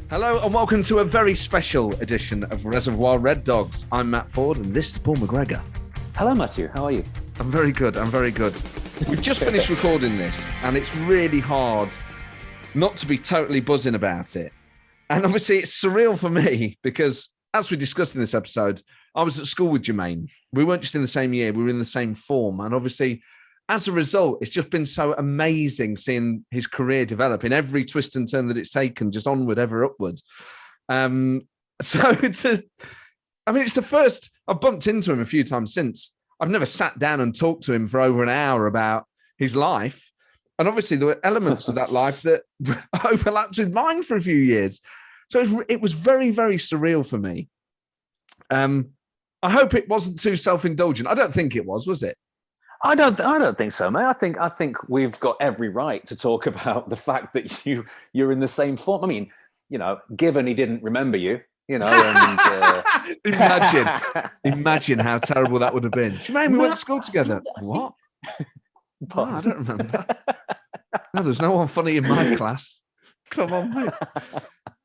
Hello and welcome to a very special edition of Reservoir Red Dogs. I'm Matt Ford and this is Paul McGregor. Hello, Matthew. How are you? I'm very good. We've just finished recording this and it's really hard not to be totally buzzing about it. And obviously it's surreal for me because, as we discussed in this episode, I was at school with Jermaine. We weren't just in the same year, we were in the same form. And obviously, as a result, it's just been so amazing seeing his career develop in every twist and turn that it's taken, just onward, ever upward. It's the first, I've bumped into him a few times since. I've never sat down and talked to him for over an hour about his life. And obviously there were elements of that life that overlapped with mine for a few years. So it was very, very surreal for me. I hope it wasn't too self-indulgent. I don't think it was it? I don't think so, mate. I think we've got every right to talk about the fact that you're in the same form. I mean, given he didn't remember you, and imagine how terrible that would have been. Jermaine, we went to school together. What? Oh, I don't remember. No, there's no one funny in my class. Come on, mate.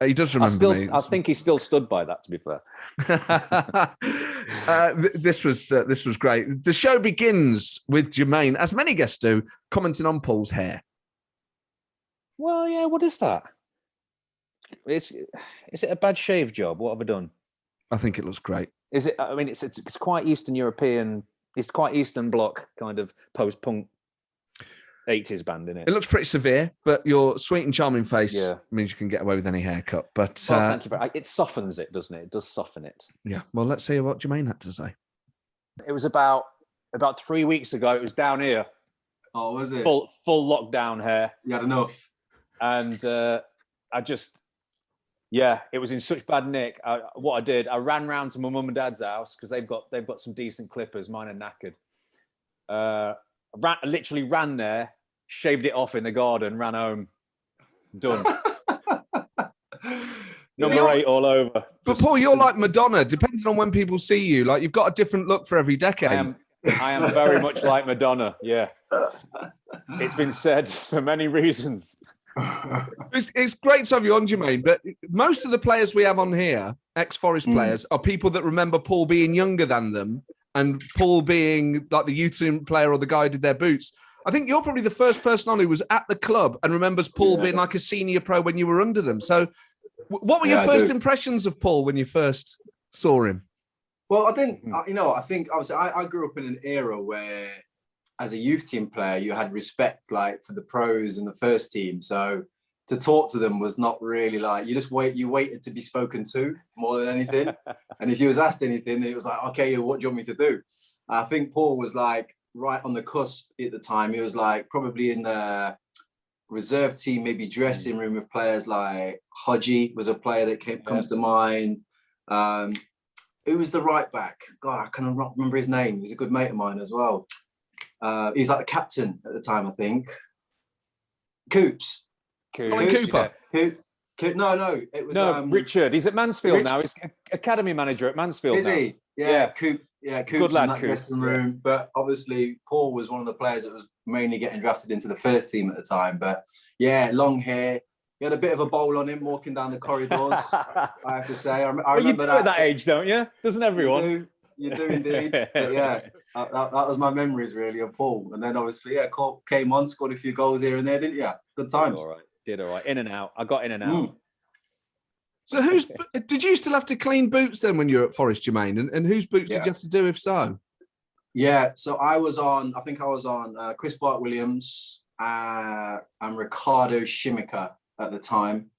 He does remember me. I think he still stood by that, to be fair. This was great. The show begins with Jermaine, as many guests do, commenting on Paul's hair. Well, yeah, what is that? Is it a bad shave job? What have I done? I think it looks great. Is it? I mean, it's quite Eastern European. It's quite Eastern Bloc kind of post-punk 80s band, isn't it? It looks pretty severe, but your sweet and charming face means you can get away with any haircut. But thank you very much. It softens it, doesn't it? It does soften it. Yeah. Well, let's hear what Jermaine had to say. It was about 3 weeks ago. It was down here. Oh, was it? Full lockdown hair. You had enough. And it was in such bad nick. What I did, I ran round to my mum and dad's house because they've got some decent clippers. Mine are knackered. Literally ran there, shaved it off in the garden, ran home, done. Number 8 all over. But Paul, you're like Madonna, depending on when people see you. Like you've got a different look for every decade. I am very much like Madonna. Yeah, it's been said for many reasons. It's great to have you on, Jermaine, but most of the players we have on here, ex-Forest players, are people that remember Paul being younger than them and Paul being like the youth team player or the guy who did their boots. I think you're probably the first person on who was at the club and remembers Paul being like a senior pro when you were under them. So what were your first impressions of Paul when you first saw him? Well, I think obviously I grew up in an era where as a youth team player, you had respect like for the pros and the first team. So to talk to them was not really like, you waited to be spoken to more than anything. And if you was asked anything, it was like, okay, what do you want me to do? I think Paul was like right on the cusp at the time. He was like probably in the reserve team, maybe dressing room with players like Hodgie was a player that comes to mind. Who was the right back? God, I cannot remember his name. He was a good mate of mine as well. He's like the captain at the time, I think. Coops. Cooper. No. It was Richard. He's at Mansfield now. He's academy manager at Mansfield. Is he? Yeah. Coops. Good lad, in that dressing room. But obviously, Paul was one of the players that was mainly getting drafted into the first team at the time. But yeah, long hair. He had a bit of a bowl on him walking down the corridors. I have to say, I remember you do that at that age, don't you? Doesn't everyone? You do indeed. But yeah, that was my memories really of Paul. And then obviously, came on, scored a few goals here and there, didn't you? Good times. Did all right. In and out. I got in and out. So did you still have to clean boots then when you were at Forest, Jermaine? And whose boots did you have to do if so? Yeah, so I was on Chris Bart-Williams and Ricardo Shimika at the time.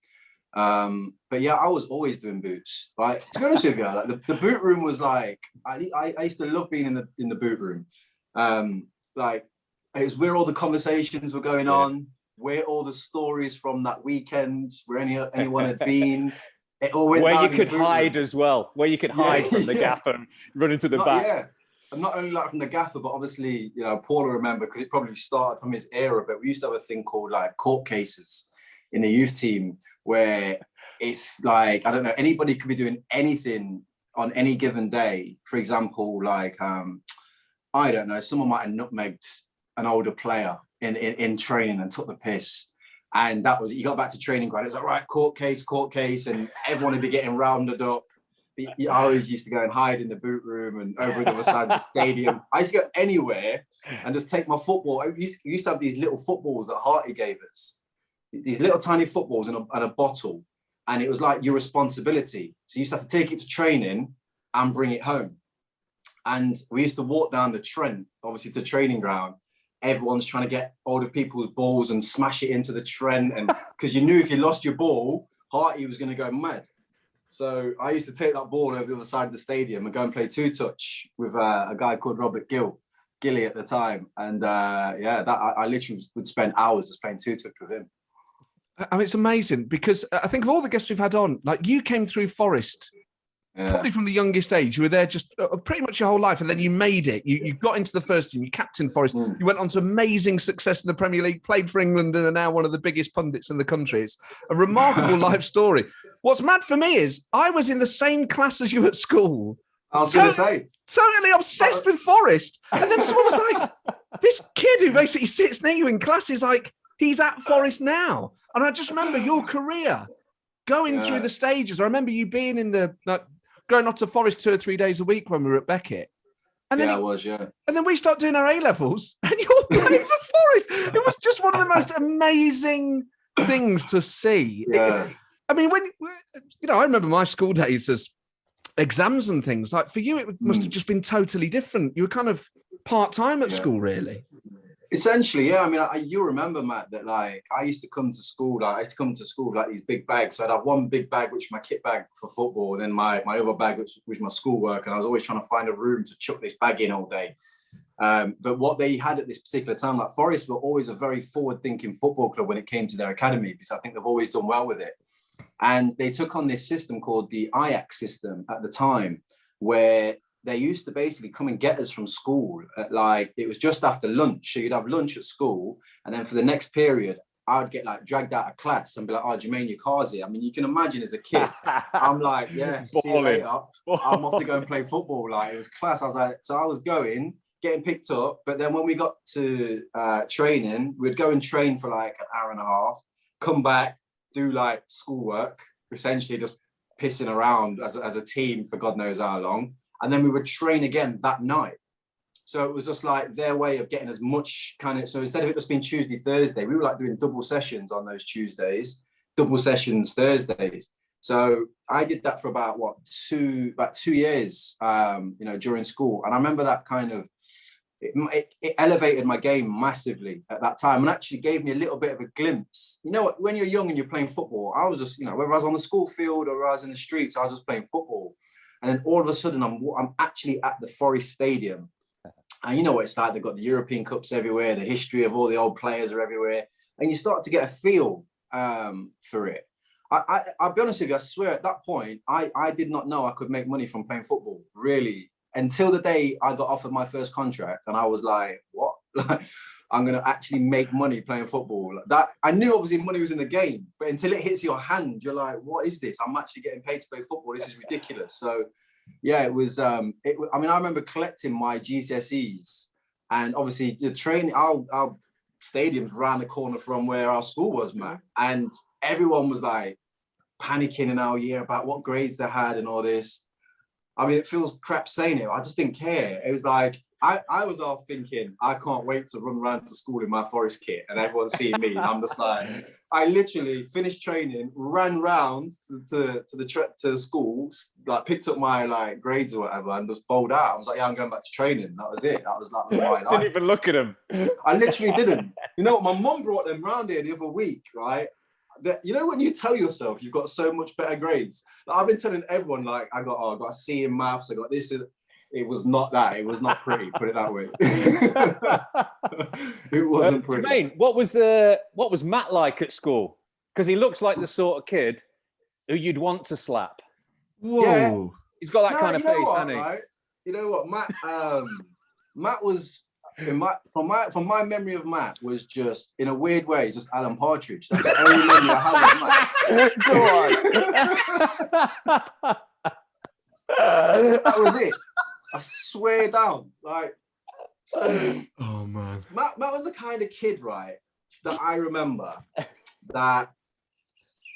But yeah, I was always doing boots. Like, to be honest with you, like the boot room was like, I used to love being in the boot room. Like it was where all the conversations were going on, where all the stories from that weekend, where anyone had been. It all went where you could hide as well, where you could hide from the gaffer and run into the back. Yeah, and not only like from the gaffer, but obviously, Paul will remember because it probably started from his era. But we used to have a thing called like court cases in the youth team, where if like, I don't know, anybody could be doing anything on any given day. For example, like, I don't know, someone might have nutmegged an older player in training and took the piss. And that was, you got back to training ground. It was like, right, court case, and everyone would be getting rounded up. I always used to go and hide in the boot room and over the other side of the stadium. I used to go anywhere and just take my football. We used to have these little footballs that Harty gave us, these little tiny footballs in a bottle. And it was like your responsibility. So you used to have to take it to training and bring it home. And we used to walk down the Trent, obviously to training ground. Everyone's trying to get hold of people's balls and smash it into the Trent. And because you knew if you lost your ball, Harty was going to go mad. So I used to take that ball over the other side of the stadium and go and play two-touch with a guy called Robert Gilly at the time. And I literally would spend hours just playing two-touch with him. I mean, it's amazing because I think of all the guests we've had on, like you came through Forest probably from the youngest age. You were there just pretty much your whole life, and then you made it. You got into the first team. You captained Forest. You went on to amazing success in the Premier League, played for England, and are now one of the biggest pundits in the country. It's a remarkable life story. What's mad for me is I was in the same class as you at school. I was going to say. Totally obsessed with Forest. And then someone was like, this kid who basically sits near you in class is like, he's at Forest now. And I just remember your career going through the stages. I remember you being in going up to Forest 2 or 3 days a week when we were at Beckett. And then And then we start doing our A-levels and you're playing for Forest. It was just one of the most amazing things to see. Yeah. I mean, I remember my school days as exams and things. Like for you, it must have just been totally different. You were kind of part-time at school, really. Essentially, yeah. I mean, you remember, Matt, that like I used to come to school. With like these big bags. So I'd have one big bag, which was my kit bag for football, and then my other bag, which was my schoolwork. And I was always trying to find a room to chuck this bag in all day. But what they had at this particular time, like Forest were always a very forward-thinking football club when it came to their academy, because I think they've always done well with it. And they took on this system called the Ajax system at the time, where they used to basically come and get us from school at it was just after lunch. So you'd have lunch at school. And then for the next period, I'd get dragged out of class and be like, oh, Jermaine, your car's here. I mean, you can imagine as a kid, I'm like, yeah, see you later. I'm off to go and play football. It was class. I was like, so I was getting picked up. But then when we got to training, we'd go and train for an hour and a half, come back, do schoolwork, essentially just pissing around as a team for God knows how long. And then we would train again that night. So it was just their way of getting as much so instead of it just being Tuesday, Thursday, we were doing double sessions on those Tuesdays, double sessions Thursdays. So I did that for about 2 years, during school. And I remember that it elevated my game massively at that time and actually gave me a little bit of a glimpse. You know what, when you're young and you're playing football, I was just, whether I was on the school field or I was in the streets, I was just playing football. And then all of a sudden I'm actually at the Forest Stadium. And you know what it's like, they've got the European Cups everywhere, the history of all the old players are everywhere. And you start to get a feel for it. I'll be honest with you, I swear at that point, I did not know I could make money from playing football, really. Until the day I got offered my first contract and I was like, what? I'm going to actually make money playing football. That I knew obviously money was in the game, but until it hits your hand, you're like, what is this? I'm actually getting paid to play football. This is ridiculous. So yeah, it was, I remember collecting my GCSEs and obviously the training, our stadium's round the corner from where our school was, Matt. And everyone was panicking in our year about what grades they had and all this. I mean, it feels crap saying it. I just didn't care. It was I was all thinking, I can't wait to run around to school in my Forest kit and everyone's seeing me. And I'm just I literally finished training, ran round to the school, picked up my grades or whatever and just bowled out. I was like, yeah, I'm going back to training. That was it. That was my life. Didn't even look at him. I literally didn't. You know what? My mum brought them round here the other week, right? When you tell yourself you've got so much better grades, I've been telling everyone I got a C in maths, I got this. It was not that. It was not pretty. Put it that way. It wasn't pretty. Jermaine, what was Matt like at school? Because he looks like the sort of kid who you'd want to slap. Whoa, yeah. He's got that kind of face, hasn't he? Right? You know what, Matt was. From my memory of Matt was just in a weird way, just Alan Partridge. That's the only memory I have of Matt. That was it. I swear down. Oh man. Matt was the kind of kid, right, that I remember that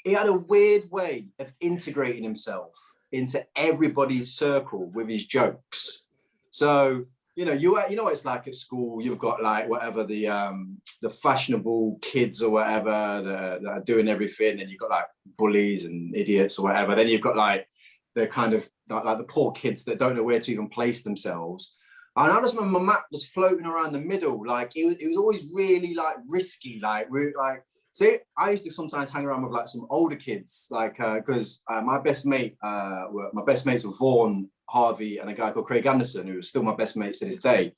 he had a weird way of integrating himself into everybody's circle with his jokes. So, you know what it's like at school. You've got like whatever the fashionable kids or whatever that are doing everything, and you've got like bullies and idiots or whatever. Then you've got like the kind of like the poor kids that don't know where to even place themselves. And I just remember my map was floating around the middle. Like it was always really like risky. See, I used to sometimes hang around with like some older kids, like because my best mates were Vaughan, Harvey, and a guy called Craig Anderson, who was still my best mate to this day.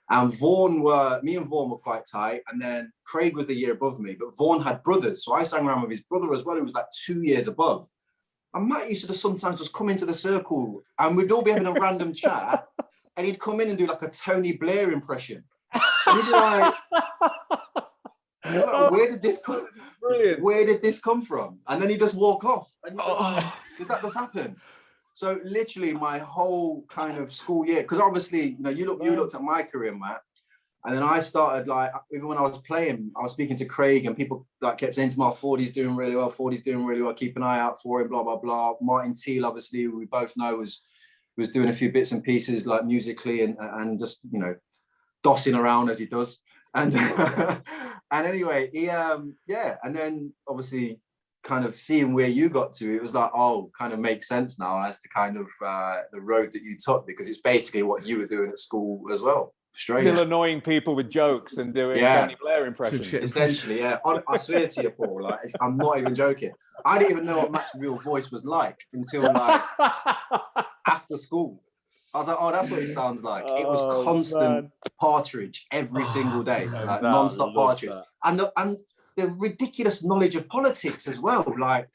And me and Vaughan were quite tight, and then Craig was the year above me, but Vaughan had brothers, so I sang around with his brother as well, who was like 2 years above. And Matt used to just sometimes just come into the circle, and we'd all be having a random chat, and he'd come in and do like a Tony Blair impression. And he'd be like, where did this come? Brilliant. Where did this come from? And then he just walk off. And like, did that just happen? So literally my whole kind of school year, because obviously, you looked at my career, Matt, and then I started like, even when I was playing, I was speaking to Craig, and people like kept saying to me, Fordy's doing really well, keep an eye out for him, blah, blah, blah. Martin Teal, obviously, we both know was doing a few bits and pieces like musically and just, dossing around as he does. And and anyway, he and then obviously kind of seeing where you got to, it was like, kind of makes sense now as to kind of the road that you took, because it's basically what you were doing at school as well. Strange. Still annoying people with jokes and doing Tony Blair impressions. Essentially, yeah. I swear to you, Paul, like I'm not even joking. I didn't even know what Matt's real voice was like until like after school. I was like, that's what he sounds like. It was constant partridge every single day, like non-stop partridge. And the ridiculous knowledge of politics as well. Like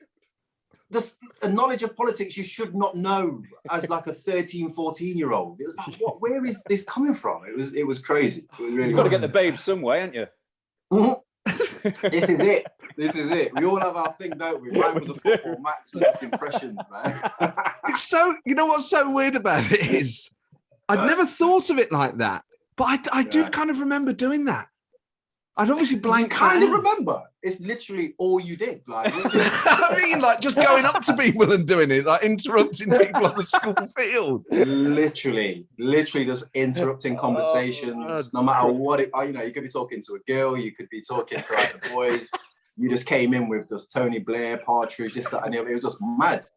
the knowledge of politics you should not know as like a 13, 14-year-old. It was like, where is this coming from? It was crazy. It was really You've got to get the babes some way, haven't you? This is it. We all have our thing, don't we? Mine was a football, Max was just impressions, man. It's so, what's so weird about it is I'd never thought of it like that, but I do kind of remember doing that. I'd obviously blank. You kind of remember. It's literally all you did. Like, I mean, like just going up to people and doing it, like interrupting people on the school field. Literally just interrupting conversations, no matter what it. You could be talking to a girl, you could be talking to like the boys. You just came in with just Tony Blair, Partridge, this, that, and the other. It was just mad.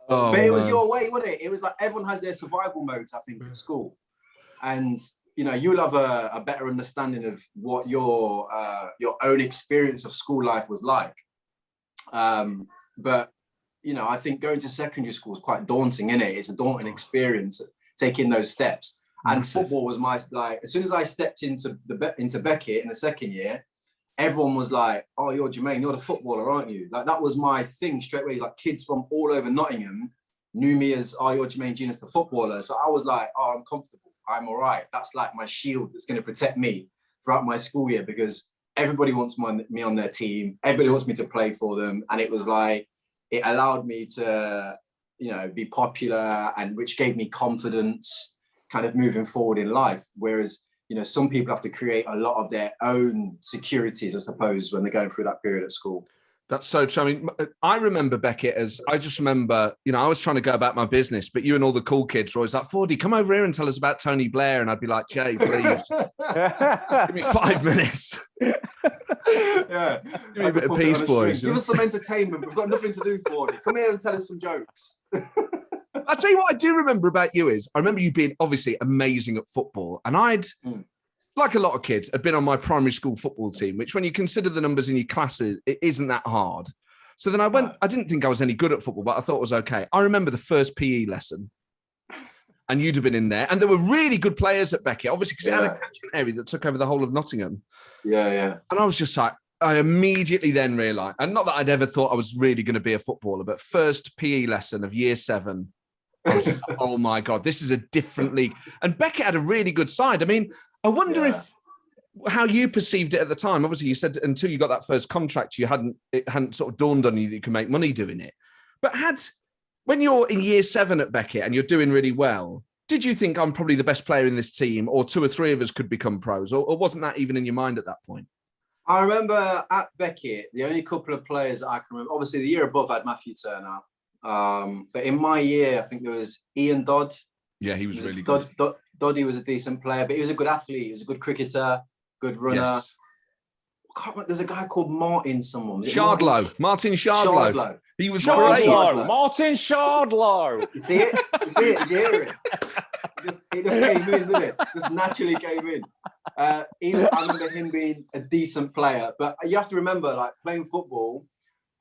But it was your way, wasn't it? It was like everyone has their survival modes, I think, at school, and you'll have a better understanding of what your own experience of school life was like. But, I think going to secondary school is quite daunting, isn't it? It's a daunting experience, taking those steps. And football was as soon as I stepped into Beckett in the second year, everyone was like, oh, you're Jermaine, you're the footballer, aren't you? Like, that was my thing straight away. Like, kids from all over Nottingham knew me as, oh, you're Jermaine Jenas, the footballer. So I was like, oh, I'm comfortable. I'm all right. That's like my shield that's going to protect me throughout my school year, because everybody wants me on their team. Everybody wants me to play for them. And it was like, it allowed me to, be popular, and which gave me confidence kind of moving forward in life. Whereas, some people have to create a lot of their own securities, I suppose, when they're going through that period at school. That's so true. I mean, I remember Beckett I just remember, I was trying to go about my business, but you and all the cool kids were always like, Fordy, come over here and tell us about Tony Blair. And I'd be like, Jay, please, give me 5 minutes. Yeah. Give me a bit of peace, boys. Give us some entertainment. We've got nothing to do, Fordy. Come here and tell us some jokes. I'll tell you what I do remember about you is I remember you being obviously amazing at football. And I'd... like a lot of kids, had been on my primary school football team, which when you consider the numbers in your classes, it isn't that hard. So then I didn't think I was any good at football, but I thought it was okay. I remember the first PE lesson, and you'd have been in there. And there were really good players at Beckett, obviously, because it had a catchment area that took over the whole of Nottingham. Yeah. And I was just like, I immediately then realised, and not that I'd ever thought I was really going to be a footballer, but first PE lesson of year 7, I was just like, oh my God, this is a different league. And Beckett had a really good side. I mean, I wonder how you perceived it at the time. Obviously, you said until you got that first contract, it hadn't sort of dawned on you that you could make money doing it. But when you're in year 7 at Beckett and you're doing really well, did you think I'm probably the best player in this team, or 2 or 3 of us could become pros, or wasn't that even in your mind at that point? I remember at Beckett, the only couple of players that I can remember, obviously the year above I had Matthew Turner. But in my year, I think there was Ian Dodd. Yeah, he was really good. Doddy was a decent player, but he was a good athlete. He was a good cricketer, good runner. Yes. There's a guy called Martin someone. Shardlow. Martin Shardlow. Shardlow. He was Shardlow. great. Martin Shardlow. You see it? You see it? Did you hear it? It just came in, didn't it? Just naturally came in. I remember him being a decent player, but you have to remember, like playing football,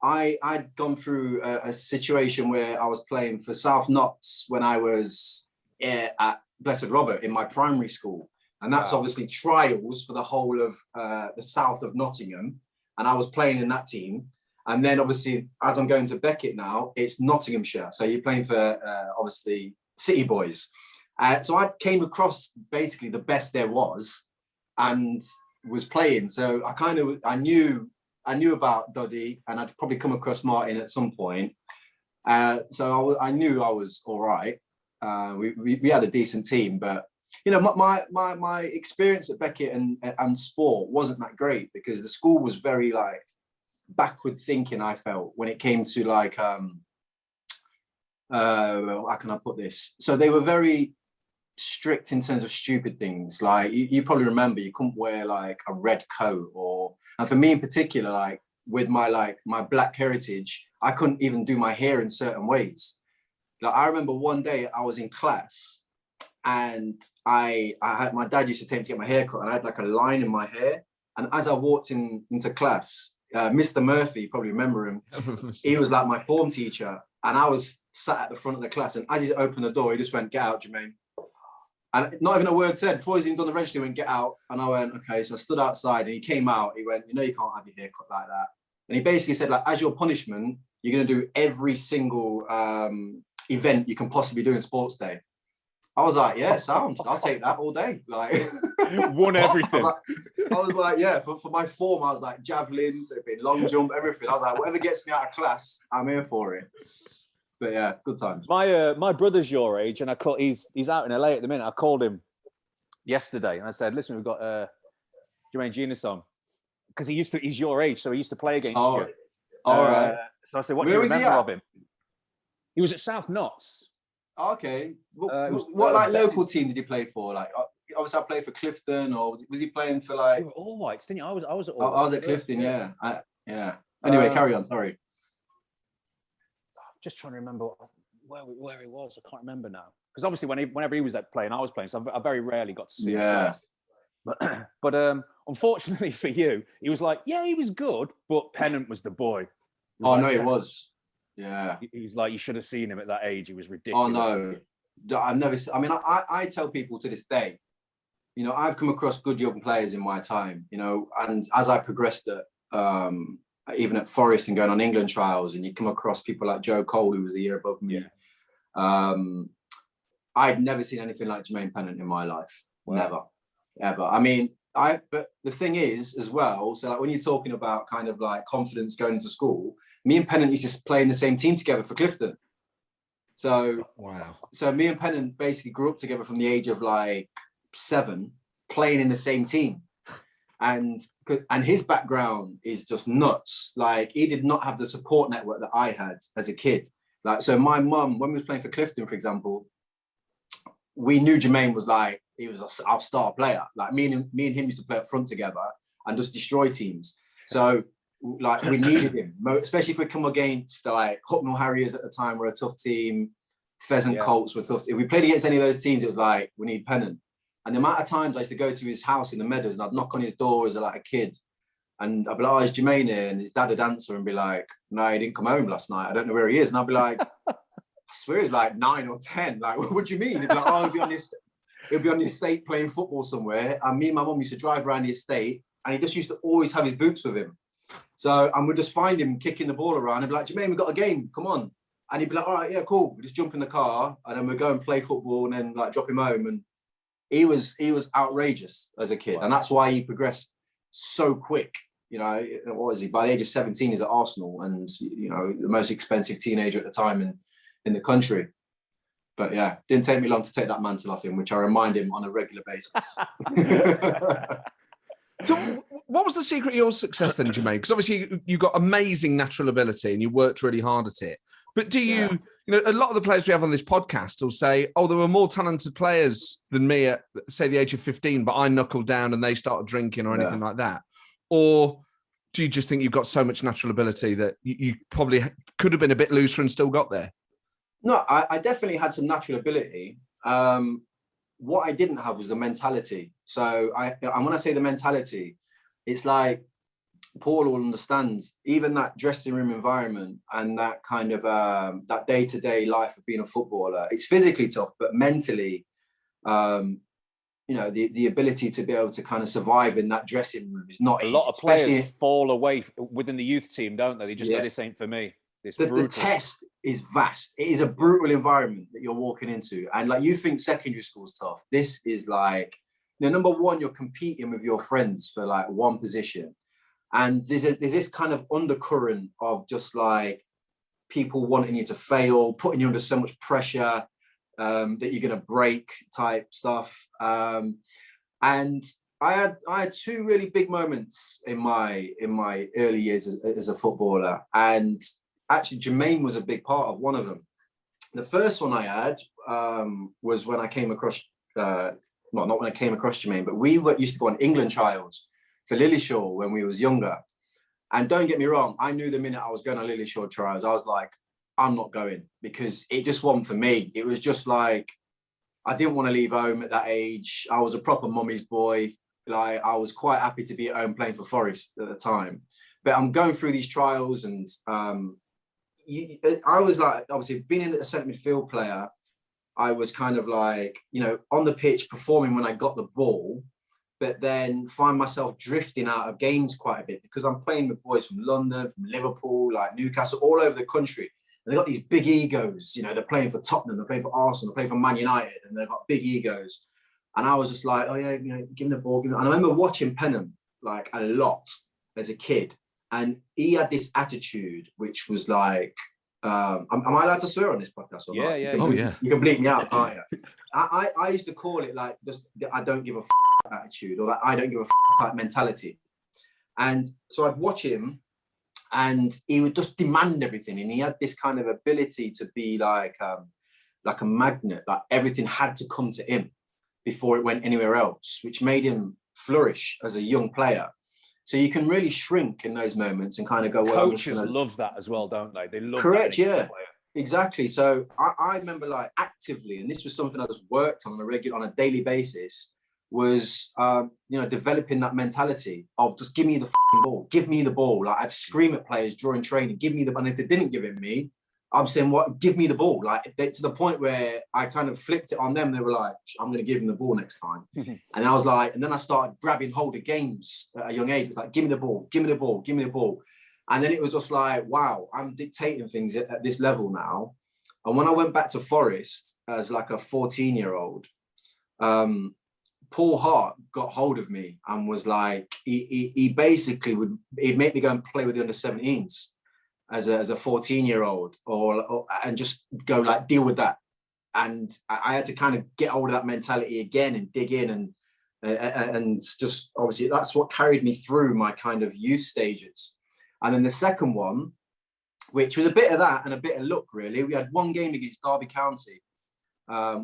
I'd gone through a situation where I was playing for South Notts when I was at Blessed Robert in my primary school. And that's obviously trials for the whole of the south of Nottingham. And I was playing in that team. And then obviously, as I'm going to Beckett now, it's Nottinghamshire. So you're playing for, obviously, City Boys. So I came across basically the best there was and was playing. So I knew about Doddy, and I'd probably come across Martin at some point. So I knew I was all right. We had a decent team, but you know, my experience at Beckett and sport wasn't that great because the school was very like backward thinking. I felt when it came to like how can I put this? So they were very strict in terms of stupid things. Like you probably remember, you couldn't wear like a red coat, and for me in particular, like with my black heritage, I couldn't even do my hair in certain ways. Like I remember one day I was in class. And I had, my dad used to take me to get my hair cut, and I had like a line in my hair. And as I walked into class, Mr. Murphy, you probably remember him, he was like my form teacher. And I was sat at the front of the class. And as he opened the door, he just went, "Get out, Jermaine." And not even a word said. Before he's even done the register, he went, "Get out." And I went, "Okay." So I stood outside, and he came out. He went, "You know, you can't have your hair cut like that." And he basically said, like, as your punishment, you're going to do every single event you can possibly do in sports day. I was like, yeah, sound. I'll take that all day. Like, won everything. I was like, yeah. For my form, I was like javelin, long jump, everything. I was like, whatever gets me out of class, I'm here for it. But yeah, good times. My brother's your age, and he's out in LA at the minute. I called him yesterday, and I said, "Listen, we've got Jermaine Jenas on because he's your age, so he used to play against you." All right. So I said, "What do you remember of him?" He was at South Notts. Okay. What like local team did he play for? Like, obviously, I played for Clifton, or was he playing for like? You were All Whites, didn't you? I was at All Whites. I was at Clifton, yeah. Yeah. Anyway, carry on. Sorry. I'm just trying to remember where he was. I can't remember now because obviously whenever he was playing, I was playing, so I very rarely got to see him. Yeah. But unfortunately for you, he was like, yeah, he was good, but Pennant was the boy. Oh no, he was. Yeah, he's like, you should have seen him at that age. He was ridiculous. Oh no, I've never. I mean, I tell people to this day, you know, I've come across good young players in my time, you know, and as I progressed at even at Forest and going on England trials, and you come across people like Joe Cole, who was a year above me. Yeah. I'd never seen anything like Jermaine Pennant in my life. Wow. Never, ever. I mean, but the thing is as well. So like when you're talking about kind of like confidence going into school. Me and Pennant used to play in the same team together for Clifton. So, wow. So me and Pennant basically grew up together from the age of like 7, playing in the same team. And his background is just nuts. Like he did not have the support network that I had as a kid. Like, so my mum, when we was playing for Clifton, for example, we knew Jermaine was like, he was our star player. Like me and him used to play up front together and just destroy teams. So like we needed him, especially if we come against like Hucknall Harriers at the time were a tough team, Pheasant Colts were tough. If we played against any of those teams, it was like, we need Pennant. And the amount of times I used to go to his house in the Meadows and I'd knock on his door as like a kid and I'd be like, "Oh, is Jermaine here?" And his dad would answer and be like, "No, he didn't come home last night. I don't know where he is." And I'd be like, "I swear he's like 9 or 10. Like, what do you mean?" He'd be like, "Oh, he'll be on the estate playing football somewhere." And me and my mum used to drive around the estate and he just used to always have his boots with him. So, and we'd just find him kicking the ball around and be like, "Jermaine, we've got a game, come on." And he'd be like, "All right, yeah, cool." We just jump in the car and then we'd go and play football and then like drop him home. And he was outrageous as a kid. Wow. And that's why he progressed so quick. You know, what was he? By the age of 17, he's at Arsenal and, you know, the most expensive teenager at the time in the country. But yeah, didn't take me long to take that mantle off him, which I remind him on a regular basis. So what was the secret of your success then, Jermaine? Because obviously you got amazing natural ability and you worked really hard at it. But do you, a lot of the players we have on this podcast will say, oh, there were more talented players than me at, say, the age of 15, but I knuckled down and they started drinking or anything like that? Or do you just think you've got so much natural ability that you probably could have been a bit looser and still got there? No, I definitely had some natural ability. What I didn't have was the mentality. So when I say the mentality, it's like Paul all understands, even that dressing room environment and that kind of that day-to-day life of being a footballer, it's physically tough, but mentally, the ability to be able to kind of survive in that dressing room is not easy. A lot of players fall away within the youth team, don't they? They just go, this ain't for me. The test is vast. It is a brutal environment that you're walking into. And like, you think secondary school's tough. This is like, number one, you're competing with your friends for like one position. And there's this kind of undercurrent of just like people wanting you to fail, putting you under so much pressure that you're going to break type stuff. And I had two really big moments in my early years as a footballer. And actually, Jermaine was a big part of one of them. The first one I had was when I came across, not when I came across Jermaine, but we used to go on England trials for Lillyshaw when we was younger. And don't get me wrong, I knew the minute I was going on Lillyshaw trials, I was like, I'm not going, because it just wasn't for me. It was just like, I didn't want to leave home at that age. I was a proper mummy's boy. Like, I was quite happy to be at home playing for Forest at the time. But I'm going through these trials and I was like, obviously being in a centre midfield player, I was kind of like, on the pitch performing when I got the ball, but then find myself drifting out of games quite a bit because I'm playing with boys from London, from Liverpool, like Newcastle, all over the country. And they've got these big egos, they're playing for Tottenham, they're playing for Arsenal, they're playing for Man United, and they've got big egos. And I was just like, oh yeah, give me the ball. And I remember watching Pennant like a lot as a kid. And he had this attitude, which was like, am I allowed to swear on this podcast? Or not? Yeah. You can bleep me out, can't you? I used to call it like just I don't give a attitude, or like I don't give a type mentality. And so I'd watch him and he would just demand everything. And he had this kind of ability to be like a magnet, like everything had to come to him before it went anywhere else, which made him flourish as a young player. So you can really shrink in those moments and kind of go, well, coaches love that as well, don't they? They love correct, yeah, exactly. So I remember like actively, and this was something I just worked on on a daily basis, was developing that mentality of just give me the ball, give me the ball. Like I'd scream at players during training, give me the ball. And if they didn't give it me, I'm saying, what? Give me the ball. Like to the point where I kind of flipped it on them. They were like, I'm going to give him the ball next time. And I was like, and then I started grabbing hold of games at a young age. It was like, give me the ball, give me the ball, give me the ball. And then it was just like, wow, I'm dictating things at this level now. And when I went back to Forest as like a 14-year-old, Paul Hart got hold of me and was like, he basically he'd make me go and play with the under-17s. As a 14-year-old, and just go like deal with that, and I had to kind of get hold of that mentality again and dig in and just obviously that's what carried me through my kind of youth stages. And then the second one, which was a bit of that and a bit of luck really, we had one game against Derby County,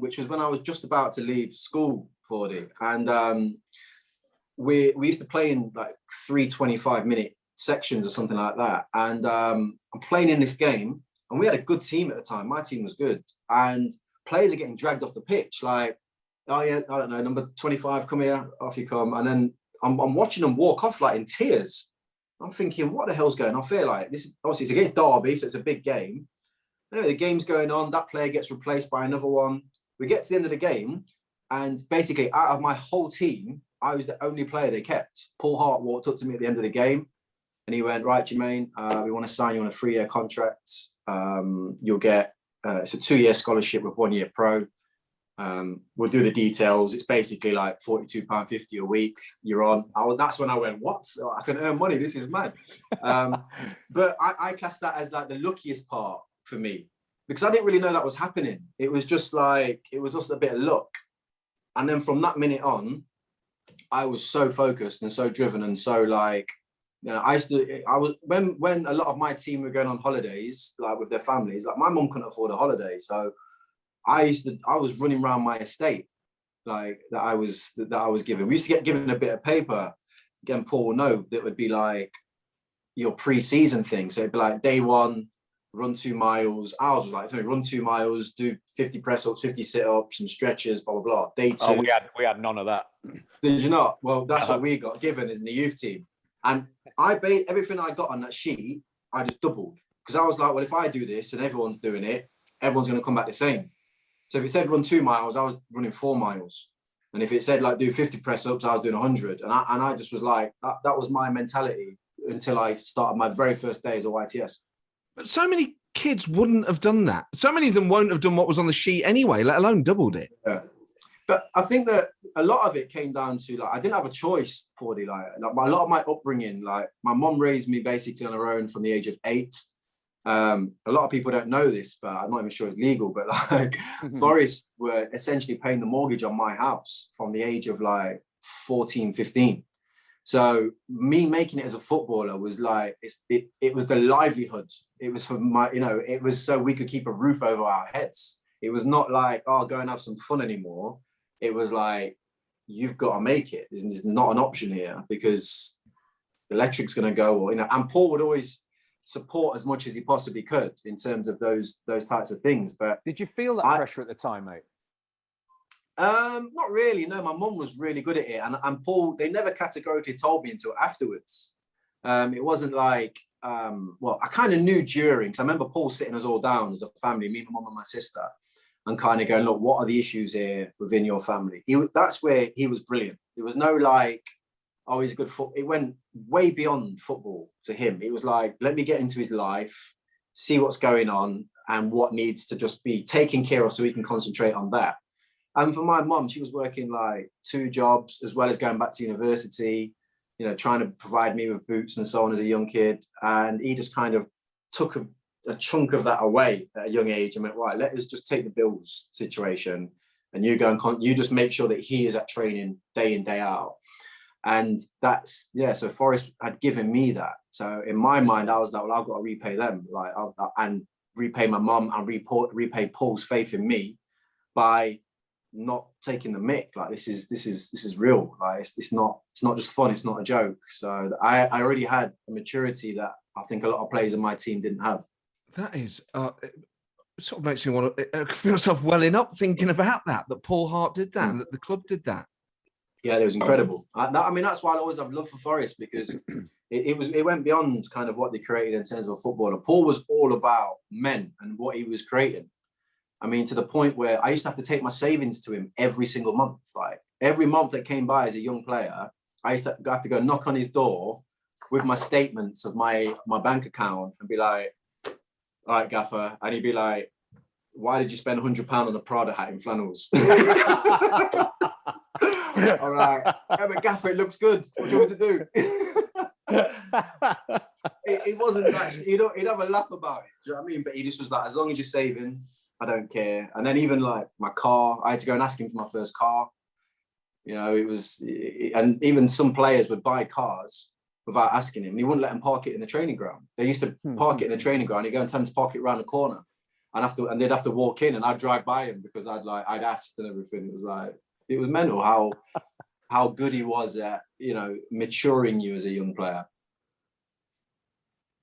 which was when I was just about to leave school for it, and we used to play in like 3 25-minute sections or something like that. And I'm playing in this game and we had a good team at the time. My team was good. And players are getting dragged off the pitch. Like, oh yeah, I don't know, number 25, come here, off you come. And then I'm watching them walk off like in tears. I'm thinking, what the hell's going on? I feel like this, obviously it's against Derby, so it's a big game. Anyway, the game's going on. That player gets replaced by another one. We get to the end of the game and basically out of my whole team, I was the only player they kept. Paul Hart walked up to me at the end of the game. And he went, right, Jermaine, we want to sign you on a 3-year contract. You'll get, it's a 2-year scholarship with 1-year pro. We'll do the details. It's basically like £42.50 a week you're on. That's when I went, what? I can earn money. This is mad. But I class that as like the luckiest part for me, because I didn't really know that was happening. It was just a bit of luck. And then from that minute on, I was so focused and so driven and so like, you know, I was when a lot of my team were going on holidays, like with their families, like my mum couldn't afford a holiday. So I was running around my estate, like that I was given. We used to get given a bit of paper. Again, Paul will know that would be like your pre-season thing. So it'd be like day 1, run 2 miles. Ours was like, run 2 miles, do 50 press-ups, 50 sit-ups, some stretches, blah, blah, blah. Day 2. Oh, we had none of that. Did you not? Well, that's what we got given in the youth team. And everything I got on that sheet, I just doubled. Because I was like, well, if I do this and everyone's doing it, everyone's going to come back the same. So if it said run 2 miles, I was running 4 miles. And if it said like do 50 press-ups, I was doing 100. And I just was like, that was my mentality until I started my very first day as a YTS. But so many kids wouldn't have done that. So many of them won't have done what was on the sheet anyway, let alone doubled it. Yeah. But I think that a lot of it came down to like, I didn't have a choice for the like a lot of my upbringing, like my mom raised me basically on her own from the age of 8. A lot of people don't know this, but I'm not even sure it's legal, but like Forest were essentially paying the mortgage on my house from the age of like 14, 15. So me making it as a footballer was like, it was the livelihood. It was for my, you know, it was so we could keep a roof over our heads. It was not like, oh, go and have some fun anymore. It was like, you've got to make it. There's not an option here because the electric's going to go, or, you know, and Paul would always support as much as he possibly could in terms of those types of things. But did you feel that pressure at the time, mate? Not really. No, my mum was really good at it, and Paul, they never categorically told me until afterwards. It wasn't like, well, I kind of knew during, because I remember Paul sitting us all down as a family, me, my mum and my sister, and kind of going, look, what are the issues here within your family? That's where he was brilliant. There was no like, oh, he's a good foot. It went way beyond football to him. It was like, let me get into his life, see what's going on and what needs to just be taken care of so we can concentrate on that. And for my mum, she was working like 2 jobs as well as going back to university, you know, trying to provide me with boots and so on as a young kid. And he just kind of took a chunk of that away at a young age and went, right, let us just take the bills situation. And you go and you just make sure that he is at training day in, day out. And that's, yeah, so Forest had given me that. So in my mind, I was like, well, I've got to repay them, like, and repay my mum and repay Paul's faith in me by not taking the mick. Like, this is real. Like, it's not just fun. It's not a joke. So I already had a maturity that I think a lot of players in my team didn't have. That is, it sort of makes me want to feel myself welling up thinking about that Paul Hart did that, and that the club did that. Yeah, it was incredible. I mean, that's why I always have love for Forest, because it went beyond kind of what they created in terms of a footballer. Paul was all about men and what he was creating. I mean, to the point where I used to have to take my savings to him every single month. Like, every month that came by as a young player, I used to have to go knock on his door with my statements of my bank account and be like, all right, Gaffer. And he'd be like, why did you spend £100 on a Prada hat in flannels? All right. Yeah, but Gaffer, it looks good. What do you want me to do? It wasn't that, he'd have a laugh about it. Do you know what I mean? But he just was like, as long as you're saving, I don't care. And then even like my car, I had to go and ask him for my first car. You know, and even some players would buy cars without asking him. And he wouldn't let them park it in the training ground. They used to park it in the training ground. He'd go and tell them to park it around the corner. And they'd have to walk in, and I'd drive by him because I'd asked and everything. It was mental how good he was at, you know, maturing you as a young player.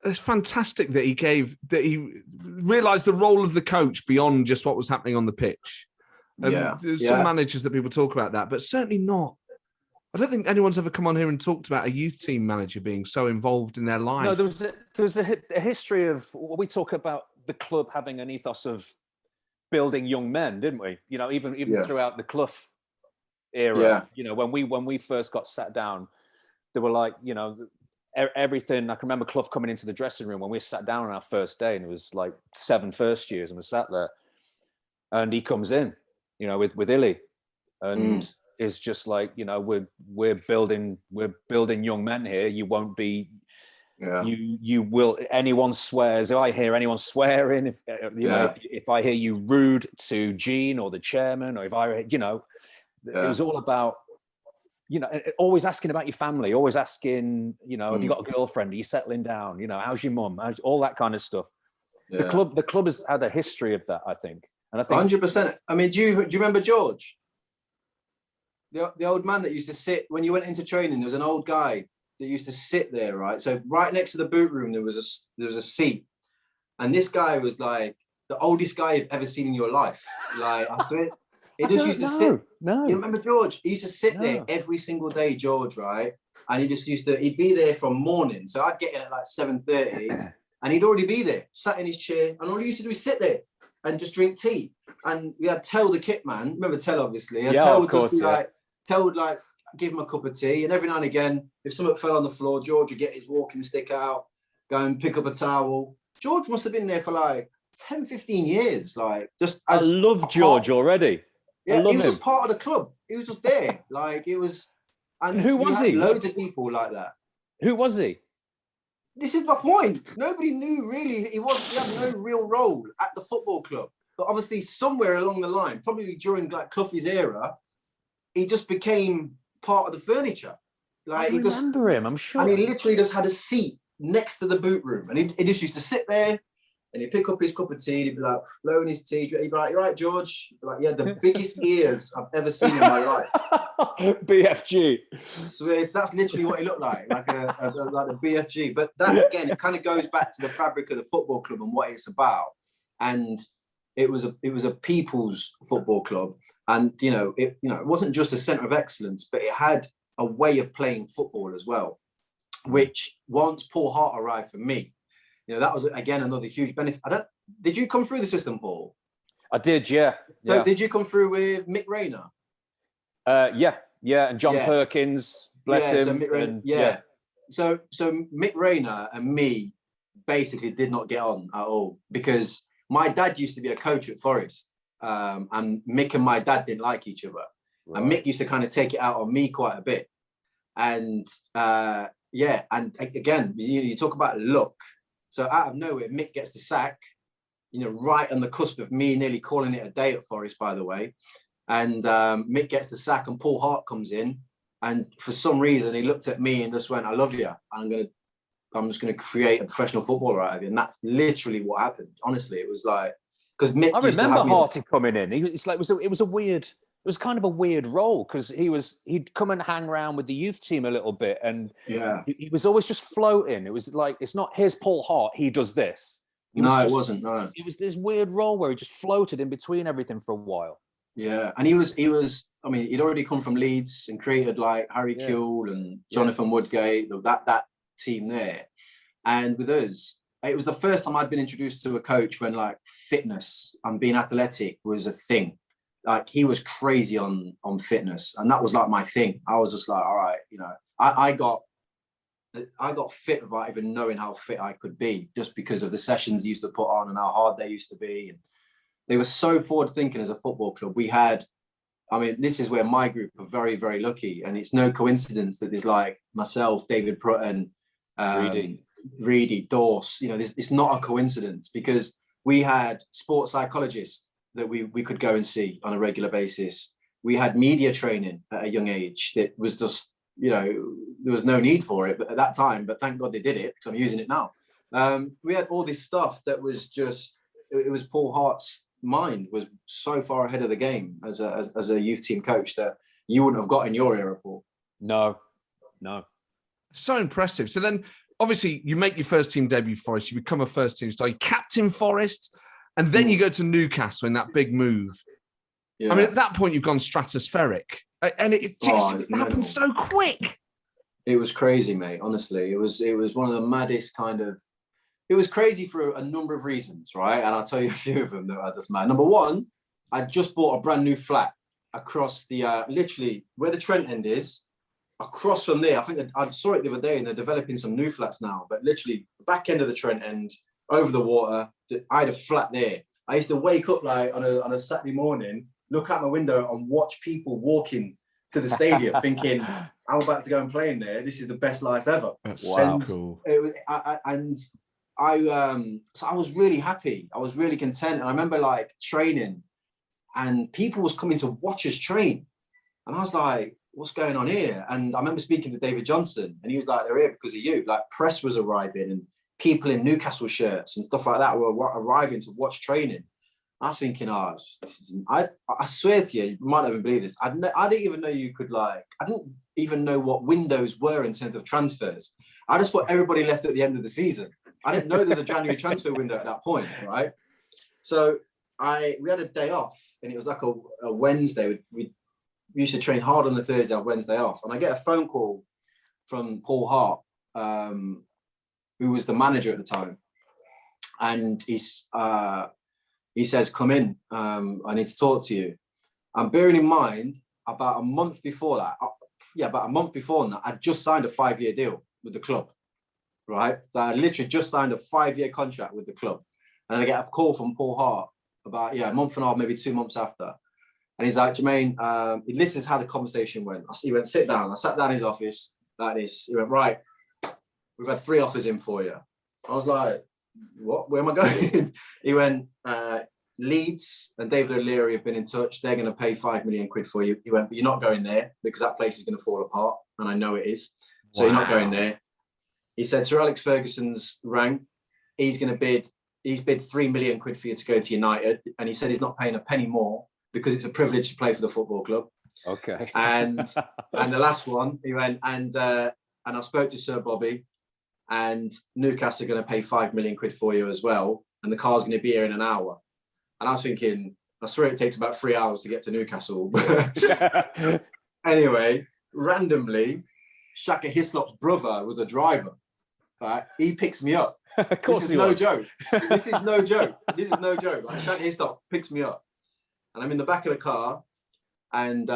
It's fantastic that he realised the role of the coach beyond just what was happening on the pitch. There's some managers that people talk about that, but certainly not. I don't think anyone's ever come on here and talked about a youth team manager being so involved in their life. No, there was a history of what we talk about, the club having an ethos of building young men, didn't we? You know, even throughout the Clough era, you know, when we first got sat down, they were like, you know, everything. I can remember Clough coming into the dressing room when we sat down on our first day, and it was like 7 first years, and we sat there, and he comes in, you know, with Illy, and is just like, you know, we're building young men here. You won't be. Yeah. You will. Anyone swears. If I hear anyone swearing, if I hear you rude to Gene or the chairman, or if I, you know, it was all about, you know, always asking about your family, always asking, you know, have you got a girlfriend? Are you settling down? You know, how's your mum? All that kind of stuff. Yeah. The club has had a history of that, I think. And I think 100%. I mean, do you remember George? The old man that used to sit when you went into training? There was an old guy that used to sit there, right? So right next to the boot room, there was a seat, and this guy was like the oldest guy you've ever seen in your life. Like, I swear, he just used to sit. No, you remember George? He used to sit there every single day, George, right? And he just he'd be there from morning. So I'd get in at like 7:30, and he'd already be there, sat in his chair, and all he used to do is sit there and just drink tea. And we had Tell the kit man. Remember Tell, obviously. And Tell would just be like, Tell would like give him a cup of tea, and every now and again, if something fell on the floor, George would get his walking stick out, go and pick up a towel. George must have been there for like 10, 15 years. Like, just as I love George already. Yeah, he was just part of the club. He was just there. Like, it was. And who was he? Loads of people like that. Who was he? This is my point. Nobody knew really. He had no real role at the football club. But obviously, somewhere along the line, probably during like Cloughie's era, he just became part of the furniture. Like, I remember him, I'm sure. And he literally just had a seat next to the boot room. And he just used to sit there, and he'd pick up his cup of tea, and he'd be like, blowing his tea. He'd be like, "You right, George?" He'd be like, "Yeah, the biggest ears I've ever seen in my life." BFG. So that's literally what he looked like a BFG. But that, again, it kind of goes back to the fabric of the football club and what it's about. And it was a people's football club. And, it wasn't just a centre of excellence, but it had a way of playing football as well, which once Paul Hart arrived for me, that was, again, another huge benefit. Did you come through the system, Paul? I did, yeah. So did you come through with Mick Rayner? Yeah, and John Perkins, bless him. So Mick Rayner and me basically did not get on at all, because my dad used to be a coach at Forest, and Mick and my dad didn't like each other. Right. And Mick used to kind of take it out on me quite a bit. And and again, you talk about luck. So out of nowhere, Mick gets the sack, right on the cusp of me nearly calling it a day at Forest, by the way. And Mick gets the sack, and Paul Hart comes in, and for some reason he looked at me and just went, "I love you. I'm just gonna create a professional footballer out of you." And that's literally what happened. Honestly, it was like, because Mick. I remember Harty coming in. It was kind of a weird role, because he'd come and hang around with the youth team a little bit, and he was always just floating. It was like, it's not, here's Paul Hart, he does this. It wasn't. No, it was this weird role where he just floated in between everything for a while. Yeah, and he was. I mean, he'd already come from Leeds and created like Harry Kewell and Jonathan Woodgate, that team there. And with us, it was the first time I'd been introduced to a coach when like fitness and being athletic was a thing. Like, he was crazy on fitness, and that was like my thing. I was just like, all right, I got fit without even knowing how fit I could be, just because of the sessions he used to put on and how hard they used to be. And they were so forward thinking as a football club. We had, this is where my group are very, very lucky. And it's no coincidence that there's like myself, David Prutton, Reedy, Dorse, it's not a coincidence, because we had sports psychologists that we could go and see on a regular basis. We had media training at a young age that was just, there was no need for it at that time, but thank God they did it, because I'm using it now. We had all this stuff that was just, it was Paul Hart's mind was so far ahead of the game as a youth team coach that you wouldn't have got in your era, Paul. No. So impressive. So then, obviously, you make your first team debut for Forest, you become a first team star, you captain Forest, and then you go to Newcastle in that big move. Yeah. At that point, you've gone stratospheric, and it happened so quick. It was crazy, mate. Honestly, it was one of the maddest kind of. It was crazy for a number of reasons, right? And I'll tell you a few of them that are just mad. Number one, I just bought a brand new flat across the literally where the Trent End is. Across from there, I think I saw it the other day, and they're developing some new flats now. But literally, the back end of the Trent End, over the water, I had a flat there. I used to wake up like on a Saturday morning, look out my window and watch people walking to the stadium, thinking, I'm about to go and play in there. This is the best life ever. Wow, cool. So I was really happy. I was really content. And I remember like training, and people was coming to watch us train. And I was like, what's going on here? And I remember speaking to David Johnson, and he was like, they're here because of you. Like, press was arriving, and people in Newcastle shirts and stuff like that were arriving to watch training. I was thinking, I swear to you, you might not even believe this. I didn't even know you could, like, I didn't even know what windows were in terms of transfers. I just thought everybody left at the end of the season. I didn't know there was a January transfer window at that point, right? So we had a day off, and it was like a Wednesday. We used to train hard on the Thursday, have Wednesday off. And I get a phone call from Paul Hart, who was the manager at the time. And he says, come in, I need to talk to you. And bearing in mind, about a month before that, I'd just signed a 5-year deal with the club, right? So I literally just signed a 5-year contract with the club. And I get a call from Paul Hart about, a month and a half, maybe 2 months after. And he's like, Jermaine, this is how the conversation went. He went, sit down. I sat down in his office like this. He went, right, we've had 3 offers in for you. I was like, what? Where am I going? He went, Leeds and David O'Leary have been in touch. They're going to pay 5 million quid for you. He went, but you're not going there because that place is going to fall apart. And I know it is. So You're not going there. He said, Sir Alex Ferguson's rang. He's bid 3 million quid for you to go to United. And he said he's not paying a penny more because it's a privilege to play for the football club. Okay. And the last one, he went, and I spoke to Sir Bobby, and Newcastle are going to pay 5 million quid for you as well. And the car's going to be here in an hour. And I was thinking, I swear it takes about 3 hours to get to Newcastle. Anyway, randomly, Shaka Hislop's brother was a driver. Right? He picks me up. Of course, this is no joke. This is no joke. This is no joke. Like, Shaka Hislop picks me up, and I'm in the back of the car, and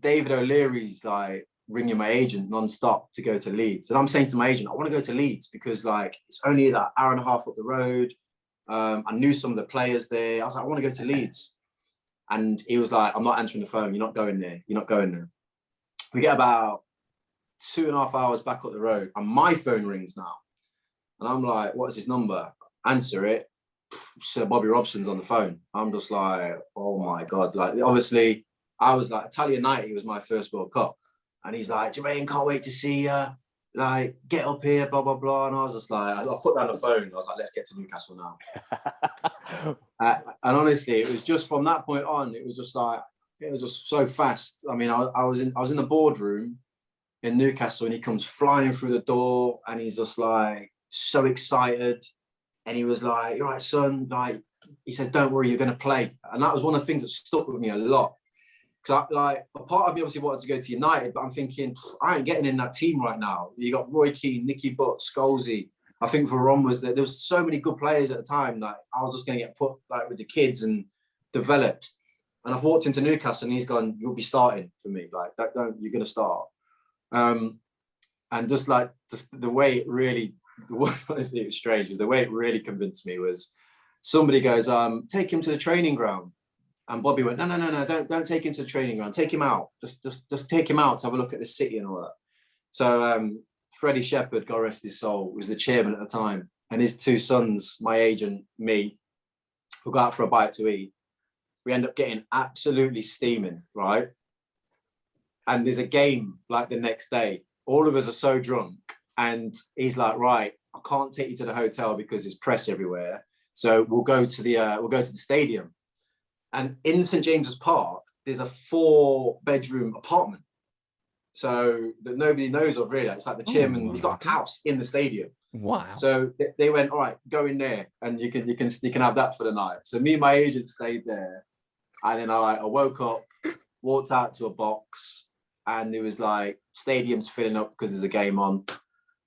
David O'Leary's like ringing my agent non-stop to go to Leeds. And I'm saying to my agent, I want to go to Leeds because like it's only like hour and a half up the road. I knew some of the players there. I was like, I want to go to Leeds. And he was like, I'm not answering the phone. You're not going there. You're not going there. We get about 2.5 hours back up the road, and my phone rings now. And I'm like, what's his number? Answer it. Sir Bobby Robson's on the phone. I'm just like, oh my God. Like, obviously, I was like, Italian 90 was my first World Cup. And he's like, Jermaine, can't wait to see you. Like, get up here, blah, blah, blah. And I was just like, I put down the phone. I was like, let's get to Newcastle now. And honestly, it was just from that point on, it was just so fast. I mean, I was in the boardroom in Newcastle, and he comes flying through the door, and he's just like so excited. And he was like, you're right, son. Like, he said, don't worry, you're going to play. And that was one of the things that stuck with me a lot. Because a part of me obviously wanted to go to United, but I'm thinking, I ain't getting in that team right now. You got Roy Keane, Nicky Butt, Scholesy. I think Varane was there. There was so many good players at the time. Like, I was just going to get put like with the kids and developed. And I've walked into Newcastle, and he's gone, you'll be starting for me. Like, you're going to start. And just the way it really, honestly, it was strange. The way it really convinced me was somebody goes, take him to the training ground. And Bobby went, no, don't take him to the training ground. Take him out. Just take him out to have a look at the city and all that. So Freddie Shepherd, God rest his soul, was the chairman at the time. And his 2 sons, my agent, me, we go out for a bite to eat. We end up getting absolutely steaming, right? And there's a game like the next day. All of us are so drunk. And he's like, right, I can't take you to the hotel because there's press everywhere. So we'll go to the stadium. And in St. James's Park, there's a 4-bedroom apartment. So that nobody knows of really. It's like the chairman, he's got a house in the stadium. Wow. So they went, all right, go in there and you can have that for the night. So me and my agent stayed there. And then I woke up, walked out to a box, and it was like, stadium's filling up because there's a game on.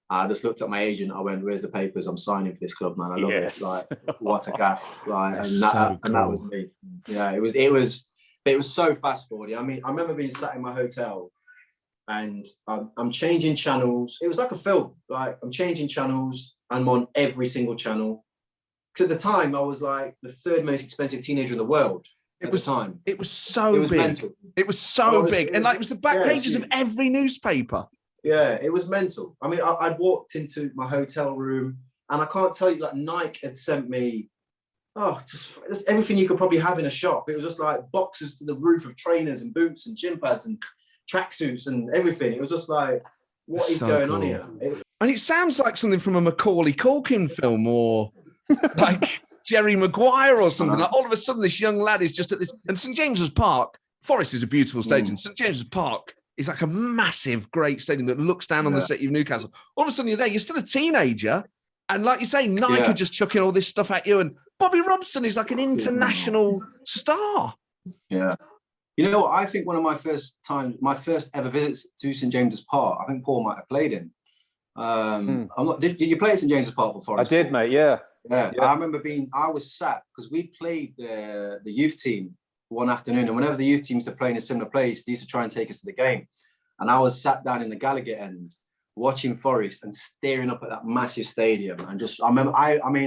I just looked at my agent. I went, "Where's the papers? I'm signing for this club, man. I love it. Like, what a gaff!" Like, and that was me. Yeah, it was so fast forward. I mean, I remember being sat in my hotel, and I'm changing channels. It was like a film. Like, I'm changing channels. I'm on every single channel. Because at the time, I was like the 3rd most expensive teenager in the world. It was so big. Mental. It was so big, and like it was the back pages of every newspaper. Yeah, it was mental. I mean, I'd walked into my hotel room, and I can't tell you, like, Nike had sent me, just everything you could probably have in a shop. It was just like boxes to the roof of trainers and boots and gym pads and tracksuits and everything. It was just like, what is going on here? And it sounds like something from a Macaulay Culkin film or like Jerry Maguire or something. Like all of a sudden, this young lad is just at this. And St James's Park, Forest is a beautiful stadium. St James's Park is like a massive, great stadium that looks down on the city of Newcastle. All of a sudden, you're there. You're still a teenager. And like you say, Nike are just chucking all this stuff at you. And Bobby Robson is like an international star. Yeah. You know what? I think one of my first ever visits to St James's Park, I think Paul might have played in. Did you play at St James's Park before? I did, mate. Yeah. I remember I was sat because we played the youth team one afternoon, and whenever the youth teams are playing a similar place, they used to try and take us to the game. And I was sat down in the Gallagher end watching Forest and staring up at that massive stadium. And just, I mean,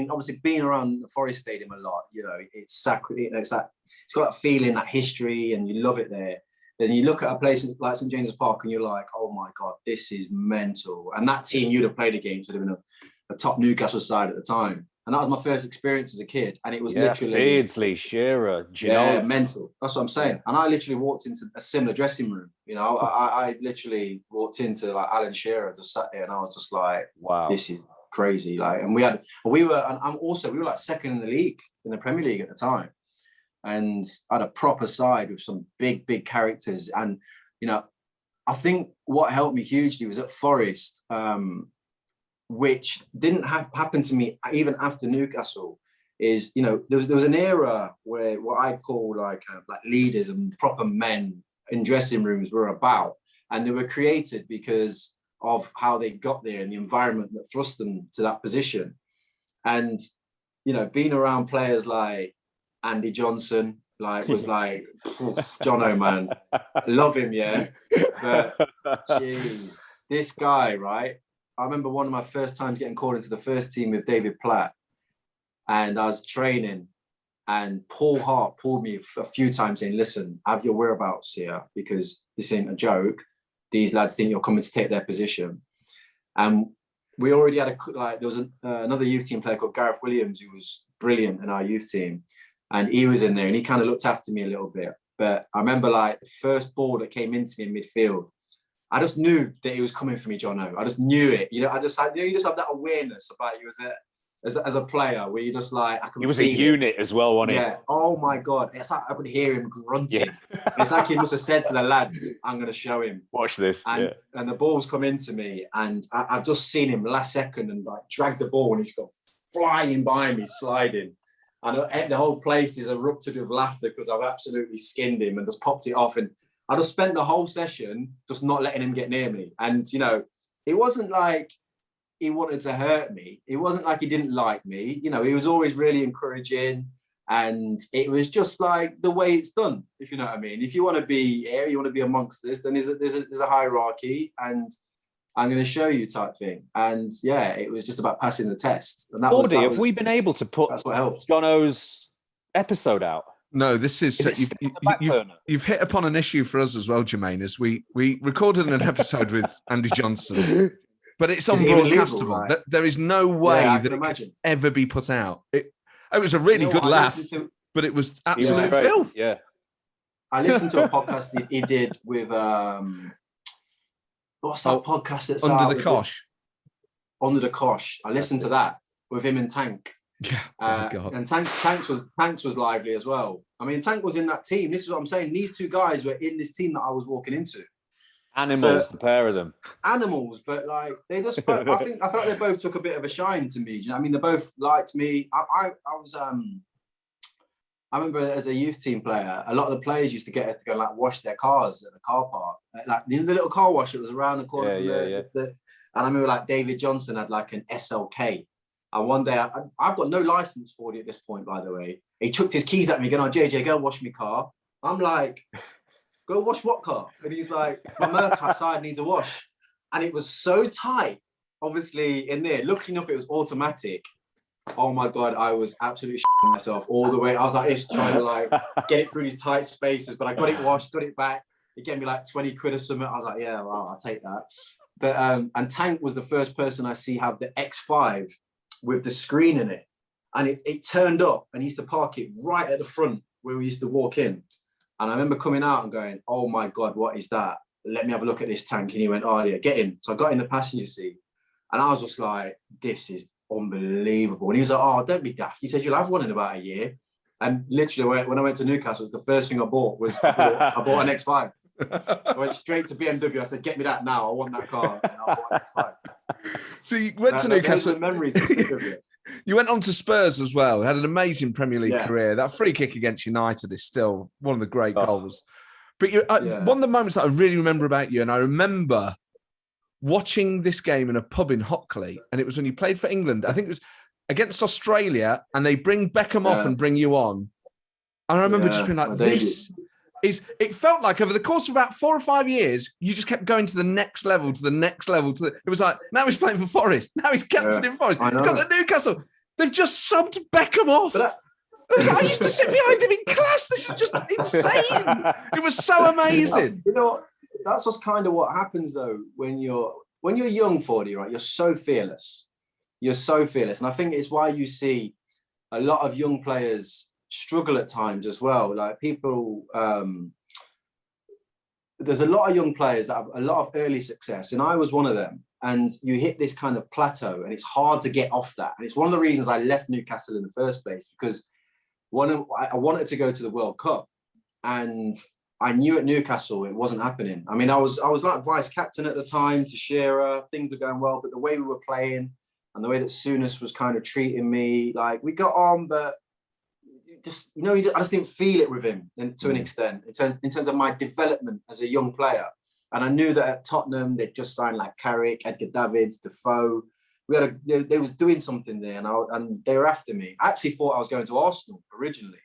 obviously being around the Forest Stadium a lot, you know, it's sacred. You know, it's got that feeling, that history, and you love it there. Then you look at a place like St James's Park and you're like, oh my God, this is mental. And that team you'd have played against would have been a top Newcastle side at the time. And that was my first experience as a kid. And it was literally Beardsley, Shearer, mental. That's what I'm saying. And I literally walked into a similar dressing room. You know, I literally walked into like Alan Shearer, just sat there, and I was just like, wow, this is crazy. Like, and we were like second in the league, in the Premier League at the time. And I had a proper side with some big, big characters. And, you know, I think what helped me hugely was at Forest, which didn't happen to me even after Newcastle, is, you know, there was an era where what I call like leaders and proper men in dressing rooms were about, and they were created because of how they got there and the environment that thrust them to that position. And, you know, being around players like Andy Johnson, was like, Jono, man, love him, yeah. But geez, this guy, right? I remember one of my first times getting called into the first team with David Platt, and I was training, and Paul Hart pulled me a few times saying, listen, have your whereabouts here, because this ain't a joke. These lads think you're coming to take their position. And we already had there was another youth team player called Gareth Williams, who was brilliant in our youth team. And he was in there and he kind of looked after me a little bit. But I remember like the first ball that came into me in midfield, I just knew that he was coming for me, Jono. I just knew it. You know, you just have that awareness about you as a player where you just like, I can He was a unit as well, wasn't he? Yeah. Oh my God. It's like I could hear him grunting. Yeah. It's like he must have said to the lads, I'm going to show him. Watch this. And the ball's come into me, and I've just seen him last second and like drag the ball, and he's got flying by me, sliding. And the whole place is erupted with laughter because I've absolutely skinned him and just popped it off. And I just spent the whole session just not letting him get near me. And, you know, it wasn't like he wanted to hurt me. It wasn't like he didn't like me. You know, he was always really encouraging. And it was just like the way it's done, if you know what I mean. If you want to be here, you want to be amongst this, then there's a hierarchy, and I'm going to show you type thing. And yeah, it was just about passing the test. And have we been able to put that's what helped. Jono's episode out? No, this is you've hit upon an issue for us as well, Jermaine, as we recorded an episode with Andy Johnson, but it's unbroadcastable. Right? There is no way that it could ever be put out. It was a really good laugh, but it was absolute filth. Yeah. I listened to a podcast he did with what's that podcast that's Under the Cosh? Under the Cosh. I listened to that with him and Tank. Yeah. Oh God. And Tanks was lively as well. I mean, Tank was in that team. This is what I'm saying. These two guys were in this team that I was walking into. Animals, the pair of them. Animals, but like they just. I felt like they both took a bit of a shine to me. Do you know what I mean? They both liked me. I remember as a youth team player, a lot of the players used to get us to go like wash their cars at the car park, like you know, the little car wash that was around the corner. And I remember like David Johnson had like an SLK, and one day I've got no license for it at this point, by the way. He chucked his keys at me, going, "Oh, JJ, go and wash my car." I'm like, "Go wash what car?" And he's like, "My Merc outside needs a wash," and it was so tight, obviously in there. Luckily enough, it was automatic. Oh my God, I was absolutely shitting myself all the way. I was like, it's trying to like get it through these tight spaces, but I got it washed, got it back. It gave me like 20 quid or something. I was like, yeah, well, I'll take that. But and Tank was the first person I see have the X5 with the screen in it. And it turned up, and he used to park it right at the front where we used to walk in. And I remember coming out and going, oh my God, what is that? let me have a look at this tank. And he went, oh yeah, get in. So I got in the passenger seat, and I was just like, this is unbelievable. And he was like, oh, don't be daft. He said, you'll have one in about a year. And literally, when I went to Newcastle, the first thing I bought was I bought an X5. I went straight to BMW. I said, get me that now. I want that car. And I bought an X5. So you went to Newcastle. The memories that stick of it. You went on to Spurs as well. Had an amazing Premier League career. That free kick against United is still one of the great goals. But one of the moments that I really remember about you, and I remember watching this game in a pub in Hockley, and it was when you played for England. I think it was against Australia, and they bring Beckham off and bring you on. And I remember just being like, this is, it felt like over the course of about 4 or 5 years, you just kept going to the next level, to the next level. It was like, now he's playing for Forest. Now he's captain in Forest. He's got the Newcastle. They've just subbed Beckham off. I used to sit behind him in class. This is just insane. It was so amazing. That's just kind of what happens though when you're young, 40, right? You're so fearless. You're so fearless, and I think it's why you see a lot of young players struggle at times as well. Like people, there's a lot of young players that have a lot of early success, and I was one of them. And you hit this kind of plateau, and it's hard to get off that. And it's one of the reasons I left Newcastle in the first place, because I wanted to go to the World Cup, and I knew at Newcastle it wasn't happening. I mean, I was like vice captain at the time to Shearer. Things were going well, but the way we were playing and the way that Souness was kind of treating me, like we got on, but just I just didn't feel it with him to an extent in terms of my development as a young player. And I knew that at Tottenham they'd just signed like Carrick, Edgar Davids, Defoe. They was doing something there, and they were after me. I actually thought I was going to Arsenal originally,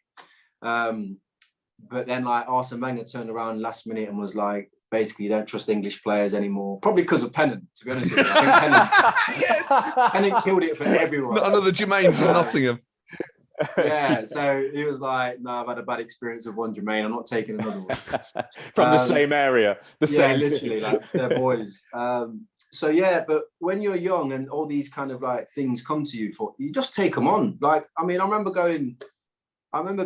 but then like Arsene Wenger turned around last minute and was like, basically, you don't trust English players anymore. Probably because of Pennant, to be honest with you. I think Pennant killed it for everyone. Not another Jermaine from Nottingham. Yeah, so he was like, no, I've had a bad experience with one Jermaine. I'm not taking another one. From the same area. Same literally, like they're boys. So yeah, but when you're young and all these kind of like things come to you, you just take them on. Like, I mean, I remember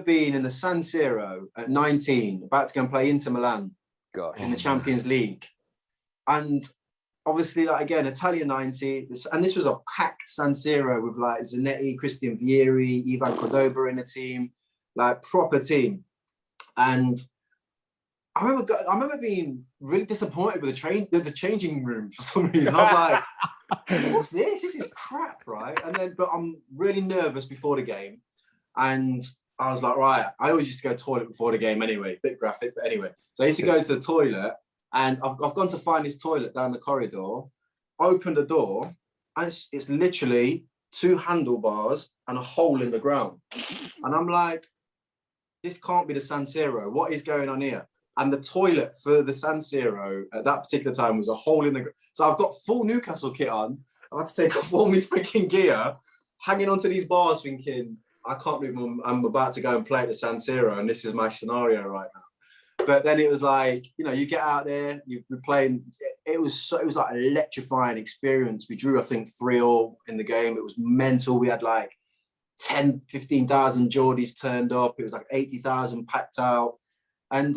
being in the San Siro at 19, about to go and play Inter Milan in the Champions League. And obviously, like again, Italia 90, and this was a packed San Siro with like Zanetti, Christian Vieri, Ivan Cordoba in the team, like proper team. And I remember being really disappointed with the changing room for some reason. I was like, what's this? This is crap, right? But I'm really nervous before the game. And I was like, right, I always used to go to the toilet before the game anyway, bit graphic, but anyway. So I used to go to the toilet, and I've gone to find this toilet down the corridor, opened the door, and it's literally 2 handlebars and a hole in the ground. And I'm like, this can't be the San Siro. What is going on here? And the toilet for the San Siro at that particular time was a hole in the ground. So I've got full Newcastle kit on. I've had to take off all my freaking gear, hanging onto these bars thinking, I can't believe I'm about to go and play at the San Siro, and this is my scenario right now. But then it was like, you get out there, you're playing. It was like an electrifying experience. We drew, I think, 3-3 in the game. It was mental. We had like 10, 15,000 Geordies turned up. It was like 80,000 packed out. And,